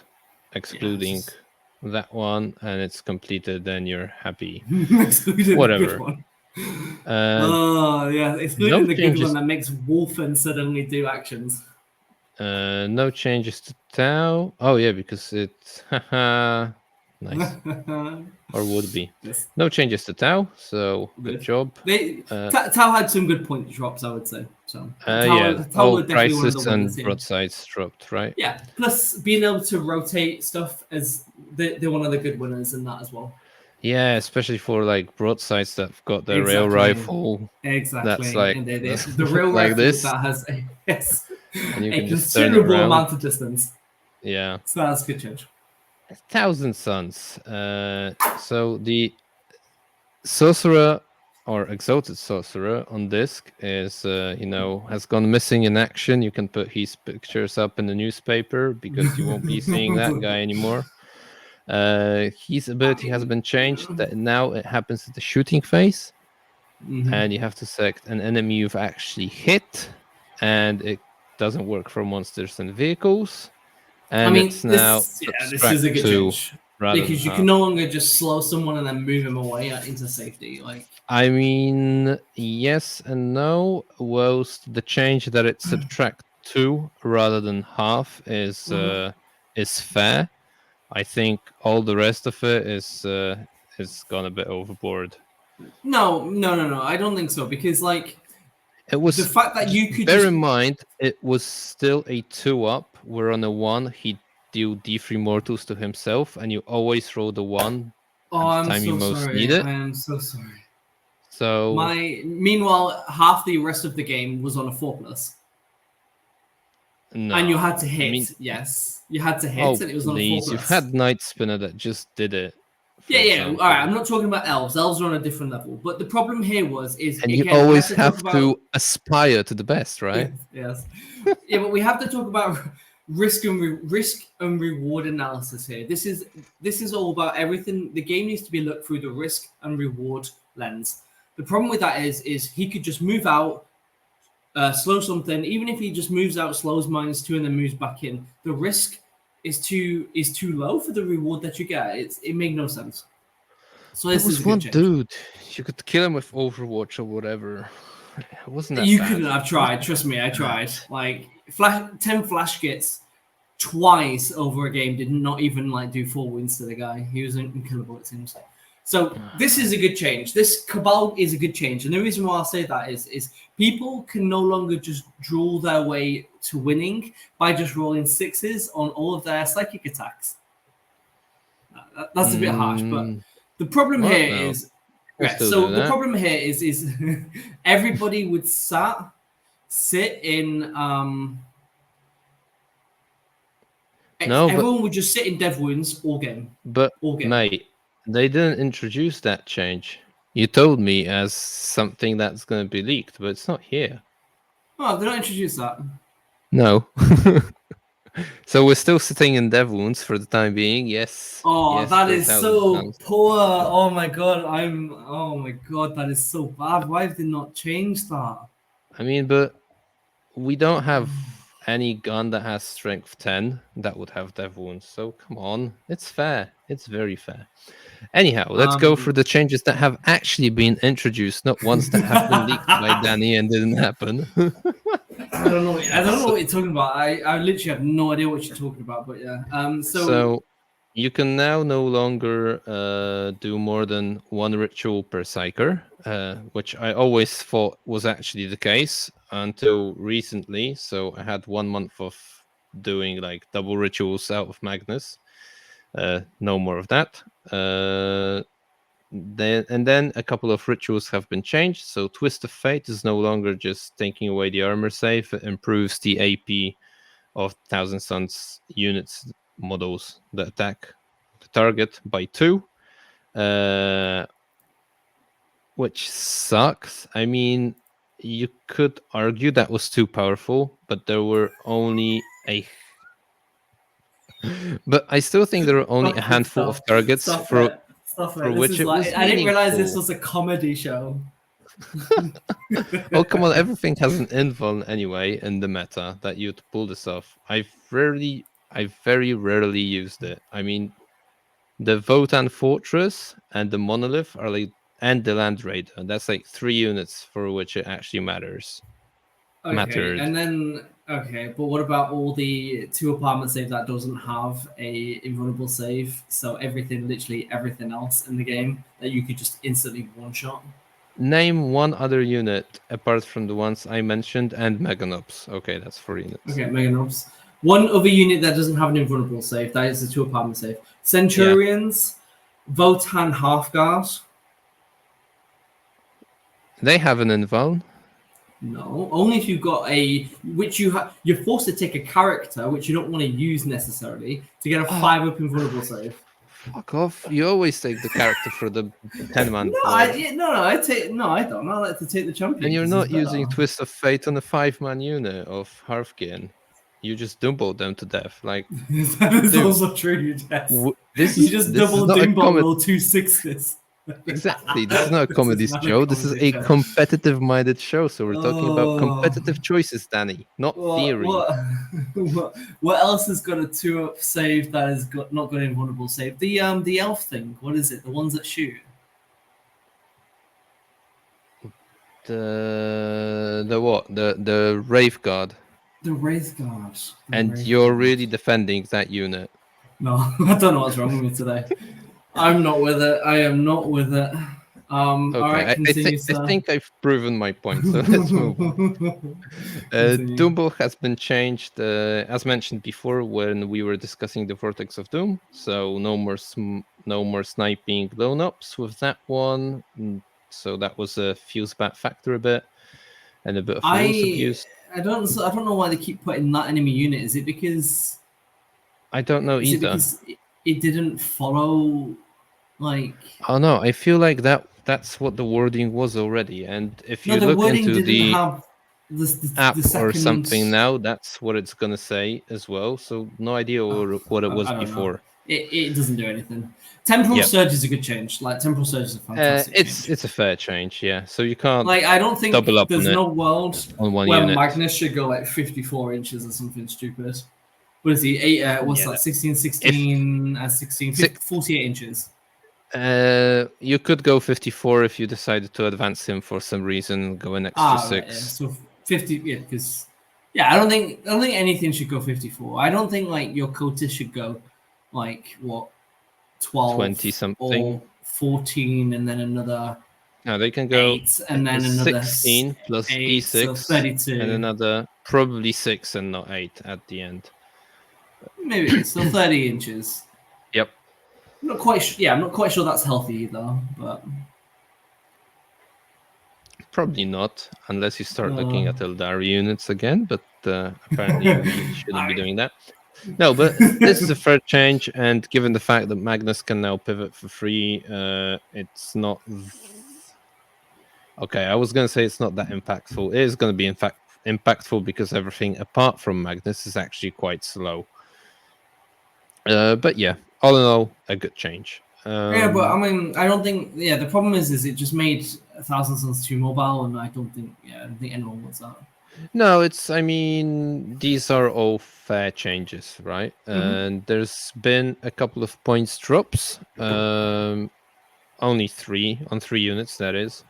excluding that one, and it's completed. Then you're happy. Excluding whatever. The good one. Oh yeah, excluding the good one that makes Wolfen suddenly do actions. No changes to Tau. Oh yeah, because it's nice. Or would be. Yes. No changes to Tau, so good job. Tau had some good point drops, I would say. So Tau were definitely one of the and broadsides dropped, right? Yeah, plus being able to rotate stuff as they're one of the good winners in that as well. Yeah, especially for like broadsides that've got the rail rifle. Exactly. That's like and the rail like rifle this. that has and you a can considerable amount of distance. Yeah. So that's a good change. 1,000 Suns. So the sorcerer or exalted sorcerer on disc is has gone missing in action. You can put his pictures up in the newspaper because you won't be seeing that guy anymore. His ability has been changed. That now it happens at the shooting phase, and you have to select an enemy you've actually hit, and it doesn't work for monsters and vehicles. And it's now this is a good change because you can no longer just slow someone and then move him away into safety. Like, I mean, yes and no. Whilst the change that it subtract 2 rather than half is fair, I think all the rest of it is gone a bit overboard. No. I don't think so because like it was the fact that you could bear in mind it was still a 2-up. Where on a 1 he deal D3 mortals to himself, and you always roll the 1 at the time you most need it. I am so sorry. So meanwhile, half the rest of the game was on a 4+. No, and you had to hit. Yes, you had to hit, and it was on a 4+. You've had Night Spinner that just did it. Yeah. All right, I'm not talking about elves. Elves are on a different level. But the problem here and you always have to aspire to the best, right? Yes. Yeah, but we have to talk about risk and reward analysis here. This is all about everything. The game needs to be looked through the risk and reward lens. The problem with that is he could just move out, slow something. Even if he just moves out, slows -2, and then moves back in, the risk is too low for the reward that you get. It made no sense. So this is one dude. You could kill him with Overwatch or whatever. It wasn't that you bad. couldn't have tried. Trust me, I tried. Like 10 flash kits twice over a game did not even like do 4 wounds to the guy. He was unkillable, it seems. So this is a good change. This Cabal is a good change. And the reason why I'll say that is people can no longer just draw their way to winning by just rolling 6s on all of their psychic attacks. That's a bit harsh, but the problem here is... So the problem here is everybody would sit in... everyone would just sit in dev wounds all game. But, mate... They didn't introduce that change. You told me as something that's going to be leaked, but it's not here. Oh, they don't introduce that. No. So we're still sitting in dev wounds for the time being. Yes. Oh, yes, that is so poor. Oh my god, that is so bad. Why have they not changed that? I mean, but we don't have any gun that has strength 10 that would have dev wounds. So come on, it's fair. It's very fair. Anyhow, let's go through the changes that have actually been introduced, not ones that have been leaked by Danny and didn't happen. I don't know what you're talking about. I literally have no idea what you're talking about. But yeah. So you can now no longer do more than one ritual per psyker, which I always thought was actually the case until recently. So I had 1 month of doing like double rituals out of Magnus. No more of that. Then a couple of rituals have been changed. So Twist of Fate is no longer just taking away the armor save. It improves the AP of Thousand Suns units models that attack the target by 2, which sucks. I mean, you could argue that was too powerful, but there were only but I still think there are only a handful of targets for which it was I didn't realize this was a comedy show. Oh, come on. Everything has an invuln anyway in the meta that you'd pull this off. I very rarely used it. I mean, the Votan Fortress and the Monolith are like, and the Land Raider. That's like 3 units for which it actually matters. Okay, and then but what about all the 2-up armor save that doesn't have a invulnerable save? So literally everything else in the game that you could just instantly one-shot. Name one other unit apart from the ones I mentioned and Meganops. Okay, that's 4 units. Okay, Meganops. One other unit that doesn't have an invulnerable save, that is a 2-up armor save. Centurions, Votan Halfguard. They have an invuln. No, only if you've got you're forced to take a character which you don't want to use necessarily to get a 5-up invulnerable save. Fuck off! You always take the character for the 10-man. I don't. I like to take the champion. And you're not using Twist of Fate on a 5-man unit of Hearthgate. You just dumble them to death. Like that is also true. You just double Dimble roll 2 6s. Exactly. This is not a comedy show. This is a competitive-minded show. So we're talking about competitive choices, Danny, not theory. What else has got a 2-up save that has not got an invulnerable save? The elf thing. What is it? The ones that shoot. The what? The Wraith Guard. The Wraith Guard. And you're really defending that unit. No, I don't know what's wrong with me today. I'm not with it. I am not with it. Okay, I think I've proven my point, so let's move on. Doombo has been changed, as mentioned before when we were discussing the Vortex of Doom. So no more sniping lone ups with that one. So that was a fuse bat factor a bit, and a bit of rules abuse. I don't know why they keep putting that enemy unit. Is it because? I don't know either. It didn't follow, like. Oh no! I feel like that's what the wording was already, and if you look into the app or something now, that's what it's gonna say as well. So no idea what it was before. It doesn't do anything. Temporal Surge is a good change. Like Temporal Surge is a fantastic change. It's a fair change, yeah. So you can't I don't think double up there's no world where unit. Magnus should go like 54 inches or something stupid. What is he? 16, 48 inches. You could go 54 if you decided to advance him for some reason, go an extra 6. Right, yeah. So 50, because I don't think anything should go 54. I don't think like your Cotis should go like 12, 20 something, or 14, and then another. No, they can go 8, and then another 16 plus 8, E6, so 32, and another probably 6 and not 8 at the end. Maybe so 30 inches. Yep. I'm not quite sure that's healthy either, but probably not unless you start looking at Eldari units again. But apparently you shouldn't be doing that. No, but this is a fair change, and given the fact that Magnus can now pivot for free, it's not. Okay, I was going to say it's not that impactful. It is going to be impactful because everything apart from Magnus is actually quite slow. But yeah, all in all, a good change. But I mean, I don't think. Yeah, the problem is it just made 1,000 Suns too mobile, and I don't think anyone wants that. No, I mean, these are all fair changes, right? And there's been a couple of points drops. Only 3 on 3 units, that is.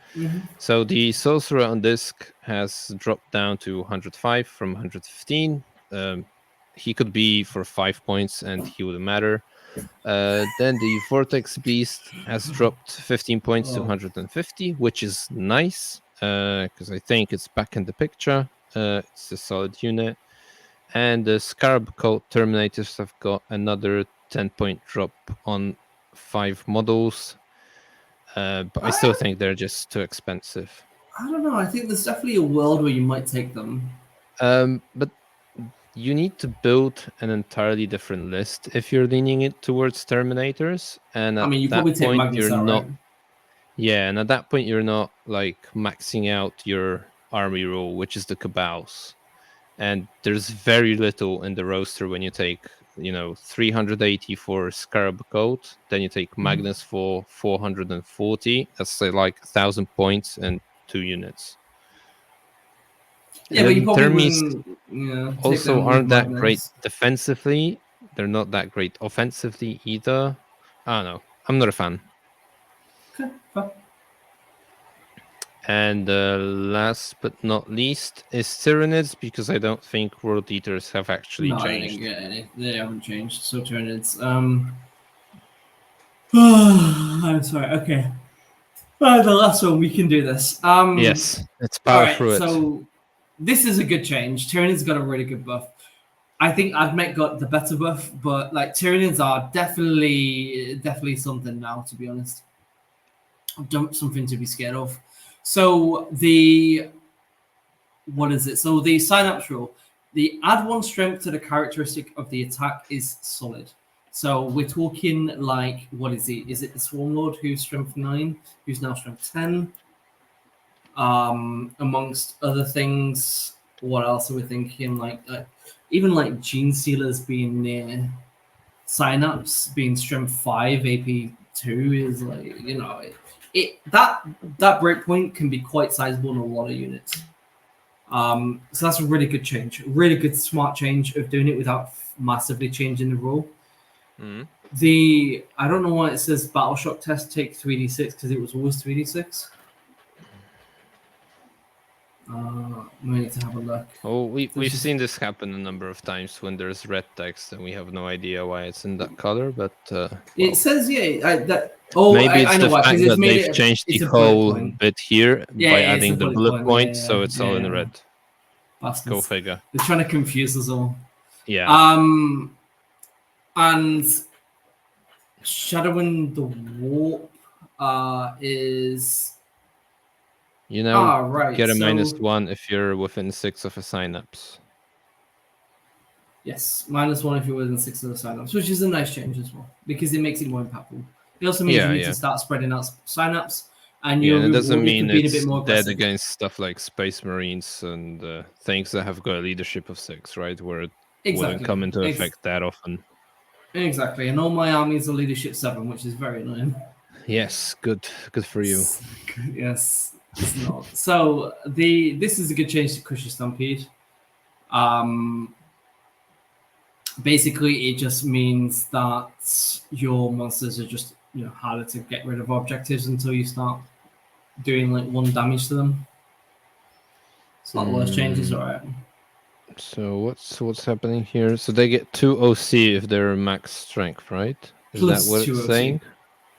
So the sorcerer on disc has dropped down to 105 from 115. He could be for 5 points and he wouldn't matter. Then the vortex beast has dropped 15 points to 150, which is nice because I think it's back in the picture. It's a solid unit. And the Scarab Cult Terminators have got another 10-point drop on 5 models. But I still think they're just too expensive. I don't know. I think there's definitely a world where you might take them. But you need to build an entirely different list if you're leaning it towards Terminators. And at you that probably take point, Magnus you're out, not. right? Yeah, and at that point, you're not like maxing out your army rule, which is the Cabals. And there's very little in the roster when you take, 380 for Scarab Coat, then you take Magnus for 440. That's say like 1,000 points and 2 units. Yeah, but you probably wouldn't. Take also them aren't that Magnus. great defensively. They're not that great offensively either. I don't know. I'm not a fan. Okay, fine. And last but not least is Tyranids, because I don't think World Eaters have actually changed. I didn't get any. They haven't changed. So Tyranids. I'm sorry. Okay. The last one, we can do this. Yes, let's power through it. So this is a good change. Tyranids got a really good buff. I think Admech got the better buff, but like Tyranids are definitely something now, to be honest. Something to be scared of. So what is it? So the sign-ups rule, the add 1 strength to the characteristic of the attack is solid. So we're talking like, what is he? Is it the Swarm Lord who's strength 9, who's now strength 10? Amongst other things, what else are we thinking? Like even like Gene Sealers being near sign-ups, being strength 5, AP 2 is like, that breakpoint can be quite sizable in a lot of units. So that's a really good change, really good smart change of doing it without massively changing the rule. I don't know why it says Battle Shock test take 3d6 because it was always 3d6. We need to have a look. Oh, we've seen this happen a number of times when there's red text and we have no idea why it's in that color, but it says maybe it's the fact that they've changed the whole bit here by adding the bullet point, so it's all in red. Bastards. Go figure. They're trying to confuse us all. Yeah. And Shadowing the Warp is get a -1 if you're within 6 of a synapse. Yes, -1 if you're within 6 of the synapse, which is a nice change as well because it makes it more impactful. It also means you need to start spreading out synapse, and it doesn't mean it's a bit more dead against stuff like Space Marines and things that have got a leadership of 6, right? Where it wouldn't come into effect that often. Exactly, and all my armies are leadership 7, which is very annoying. Yes, good for you. Yes, it's not. So this is a good change to Cushy Stampede. Basically, it just means that your monsters are just harder to get rid of objectives until you start doing like 1 damage to them. It's not the worst changes, alright. So what's happening here? So they get 2 OC if they're max strength, right? Is plus that what it's saying?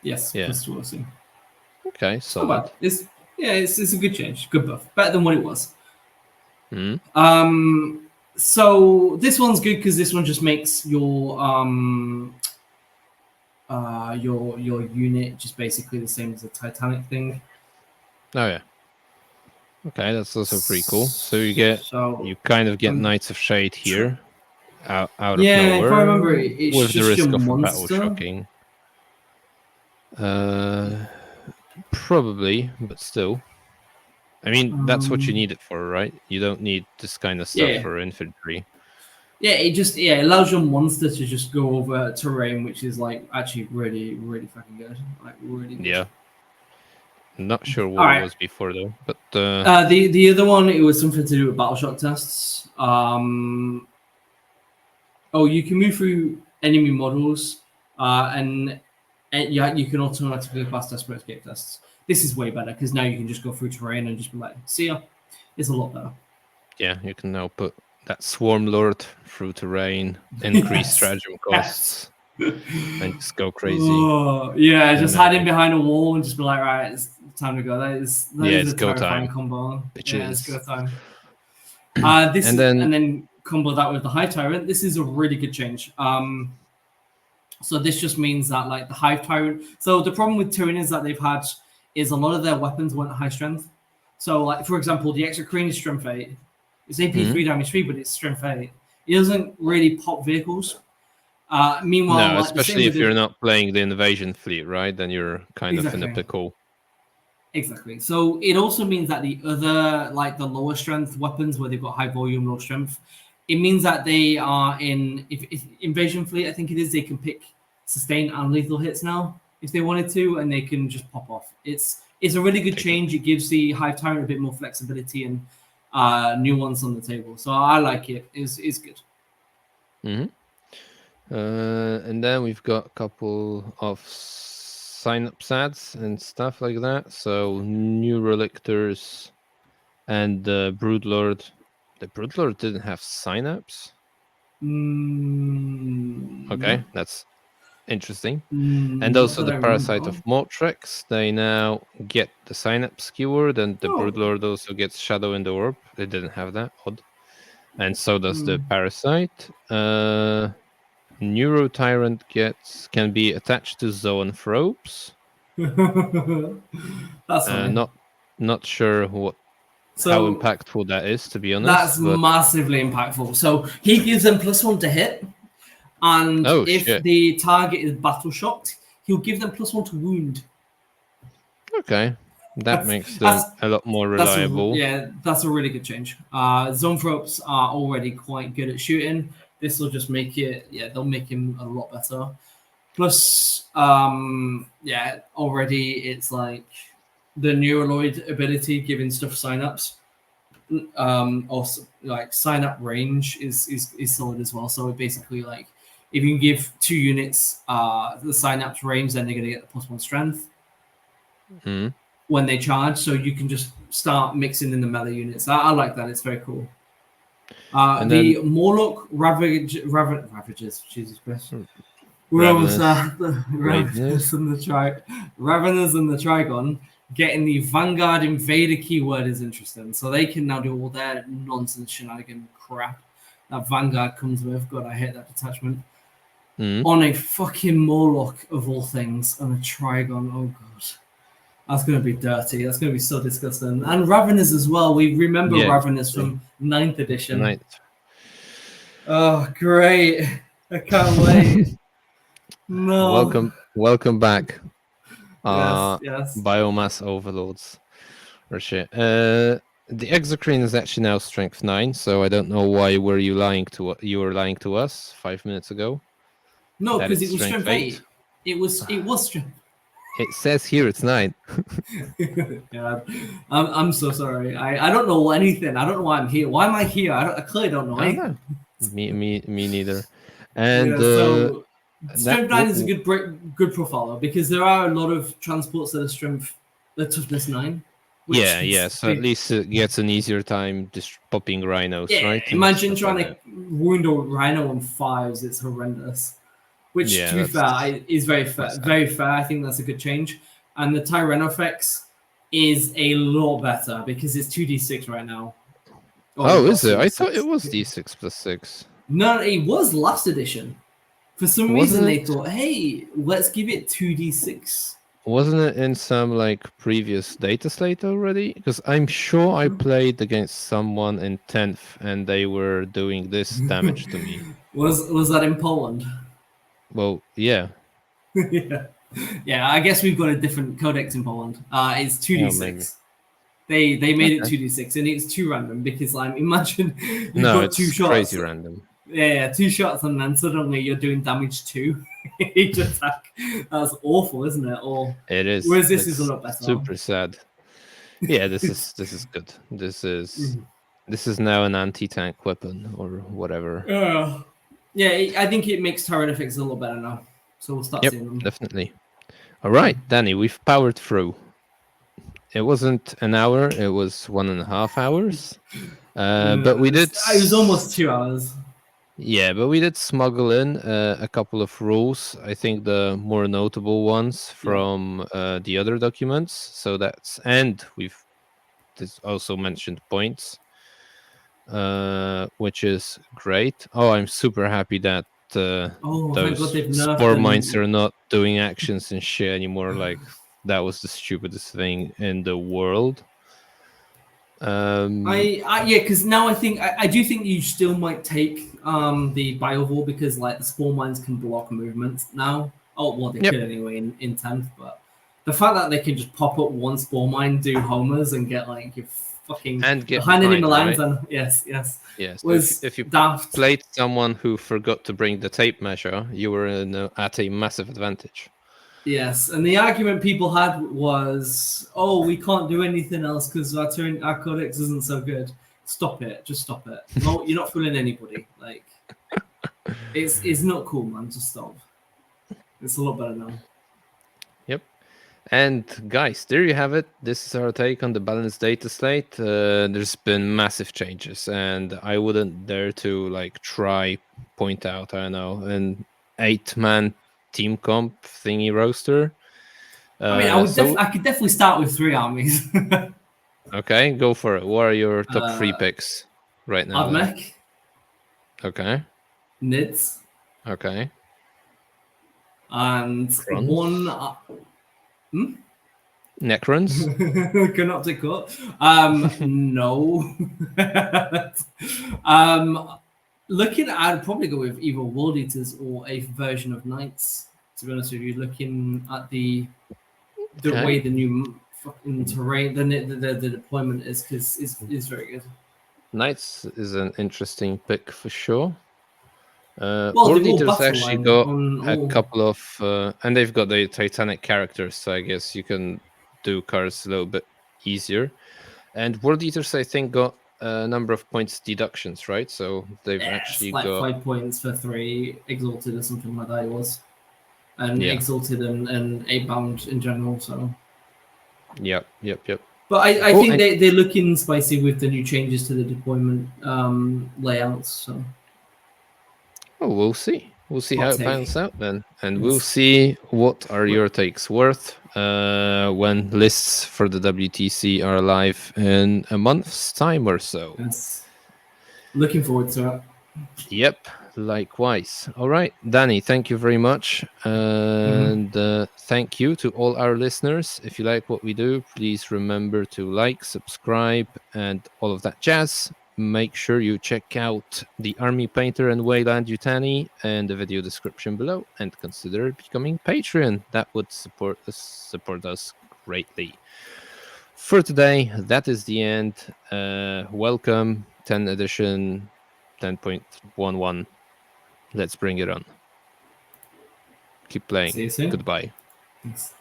Yes, yeah. Plus 2 OC. Okay, solid. It's a good change, good buff, better than what it was. So this one's good because this one just makes your unit just basically the same as the Titanic thing. Oh yeah. Okay, that's also pretty cool. So you kind of get Knights of Shade here, out of nowhere. If I remember, it's with just the risk your of monster. battle shocking. Probably, but still. I mean, that's what you need it for, right? You don't need this kind of stuff for infantry. Yeah, it allows your monster to just go over terrain, which is like actually really, really fucking good. Like really good. Yeah. Not sure what it was before though, but the other one, it was something to do with battle shock tests. You can move through enemy models, and you can automatically pass desperate escape tests. This is way better because now you can just go through terrain and just be like, see ya. It's a lot better. Yeah, you can now put that Swarm Lord through terrain, increase stratagem costs, and just go crazy. Oh, yeah, just hiding behind a wall and just be like, right, it's time to go. That is a terrifying combo. Yeah, it's go time. And then combo that with the Hive Tyrant. This is a really good change. So this just means that like the Hive Tyrant. So the problem with Tyranids that they've had is a lot of their weapons weren't high strength. So like for example, the Exocrine is strength 8. It's AP 3 damage 3, but it's strength 8. It doesn't really pop vehicles. Meanwhile, no, especially if you're not playing the invasion fleet, right? Then you're kind of in a pickle. Exactly. So it also means that the other, like the lower strength weapons where they've got high volume, low strength, it means that they are in if invasion fleet, I think it is, they can pick sustain and lethal hits now if they wanted to, and they can just pop off. It's a really good change. It gives the Hive Tyrant a bit more flexibility and new ones on the table. So I like it. It's good. And then we've got a couple of sign-up ads and stuff like that. So new Relictors and the Broodlord. The Broodlord didn't have sign-ups. Okay, that's interesting. And also the Parasite of Mortrex. They now get the sign-up skewered, and the Broodlord also gets Shadow in the Orb. They didn't have that. Odd. And so does the Parasite. Neuro Tyrant can be attached to Zoanthropes. That's funny. Not sure how impactful that is, to be honest. That's massively impactful. So he gives them +1 to hit, and if the target is battle shocked, he'll give them +1 to wound. Okay, that makes them a lot more reliable. That's a really good change. Zoanthropes are already quite good at shooting. This will just make it, they'll make him a lot better. Plus, already it's like the Neuraloid ability giving stuff signups. Also, like sign-up range is solid as well. So basically, like if you can give 2 units the sign-ups range, then they're going to get the +1 strength when they charge. So you can just start mixing in the melee units. I like that. It's very cool. The Morlock Ravagers, Jesus Christ. Where was that? The Ravenous and the Trigon. Getting the Vanguard Invader keyword is interesting. So they can now do all their nonsense shenanigan crap that Vanguard comes with. God, I hate that detachment. On a fucking Morlock of all things, on a Trigon. Oh, God. That's going to be dirty. That's going to be so disgusting. And Ravenous as well. We remember Ravenous from 9th edition. Oh, great. I can't wait. No. Welcome back. Yes. Biomass overlords. Or shit. The Exocrine is actually now strength 9, so I don't know why you were lying to us 5 minutes ago. No, because it was strength 8. It was strength. It says here it's 9. Yeah, I'm so sorry. I don't know anything. I don't know why I'm here. Why am I here? I clearly don't know anything. Me neither. And so strength 9 is a good profile though, because there are a lot of transports that are toughness 9. So at least it gets an easier time just popping rhinos, right? Imagine trying to wound a rhino on 5s. It's horrendous. Which, to be fair, is very fair. Very fair. I think that's a good change. And the Tyranofex is a lot better because it's 2d6 right now. Is it? I thought it was d6 + 6. No, it was last edition. For some reason, they thought, hey, let's give it 2d6. Wasn't it in some like previous Dataslate already? Because I'm sure I played against someone in 10th and they were doing this damage to me. Was that in Poland? Well, yeah. Yeah, I guess we've got a different codex in Poland. It's 2d6. They made it 2d6, and it's too random because imagine you've got 2 shots. Crazy random. Yeah, 2 shots and then suddenly you're doing damage 2 each attack. That's awful, isn't it? Or it is. Whereas this is a lot better. Super sad. Yeah, this is good. This is now an anti-tank weapon or whatever. Yeah, I think it makes Terrorifics a little better now. So we'll start seeing them. Definitely. All right, Danny, we've powered through. It wasn't an hour; it was 1.5 hours. But we did. It was almost 2 hours. Yeah, but we did smuggle in a couple of rules. I think the more notable ones from the other documents. So we've also mentioned points, which is great. Oh, I'm super happy that those spore mines are not doing actions and shit anymore. Like that was the stupidest thing in the world. Because now I do think you still might take the Biovore because like the spore mines can block movements now. Oh well, they could anyway in 10th, but the fact that they can just pop up one spore mine, do homers, and get like your fucking and get behind enemy lines, right? And yes. So if you played someone who forgot to bring the tape measure, you were at a massive advantage. Yes, and the argument people had was, "Oh, we can't do anything else because our codex isn't so good." Stop it! Just stop it! No, you're not fooling anybody. Like, it's not cool, man. Just stop. It's a lot better now. Yep. And guys, there you have it. This is our take on the balanced data slate. There's been massive changes, and I wouldn't dare to try point out, I don't know, an 8-man team comp thingy roster. I mean, I could definitely start with 3 armies. Okay, go for it. What are your top 3 picks right now? Admech. Okay. Nids. Okay. And Necrons. One. Necrons. Canoptic Court. No. Looking, I'd probably go with either World Eaters or a version of Knights. To be honest with you, looking at the way the new fucking terrain, the deployment is, because is very good. Knights is an interesting pick for sure. Well, World Eaters actually got a couple of, and they've got the Titanic characters, so I guess you can do cards a little bit easier. And World Eaters, I think, got a number of points deductions, right? So they've actually got 5 points for 3 Exalted or something like that. It was, and Exalted and 8-bound in general. So Yep. But I think they're looking spicy with the new changes to the deployment layouts. So we'll see. We'll see how it pans out then, and we'll see what are your takes worth when lists for the WTC are live in a month's time or so. Yes. Looking forward to it. Yep, likewise. All right, Danny, thank you very much. And thank you to all our listeners. If you like what we do, please remember to like, subscribe, and all of that jazz. Make sure you check out the Army Painter and Weyland-Yutani and the video description below, and consider becoming Patreon. That would support us greatly. For today, that is the end. Welcome, 10 edition 10.11. Let's bring it on. Keep playing. See you soon. Goodbye. Thanks.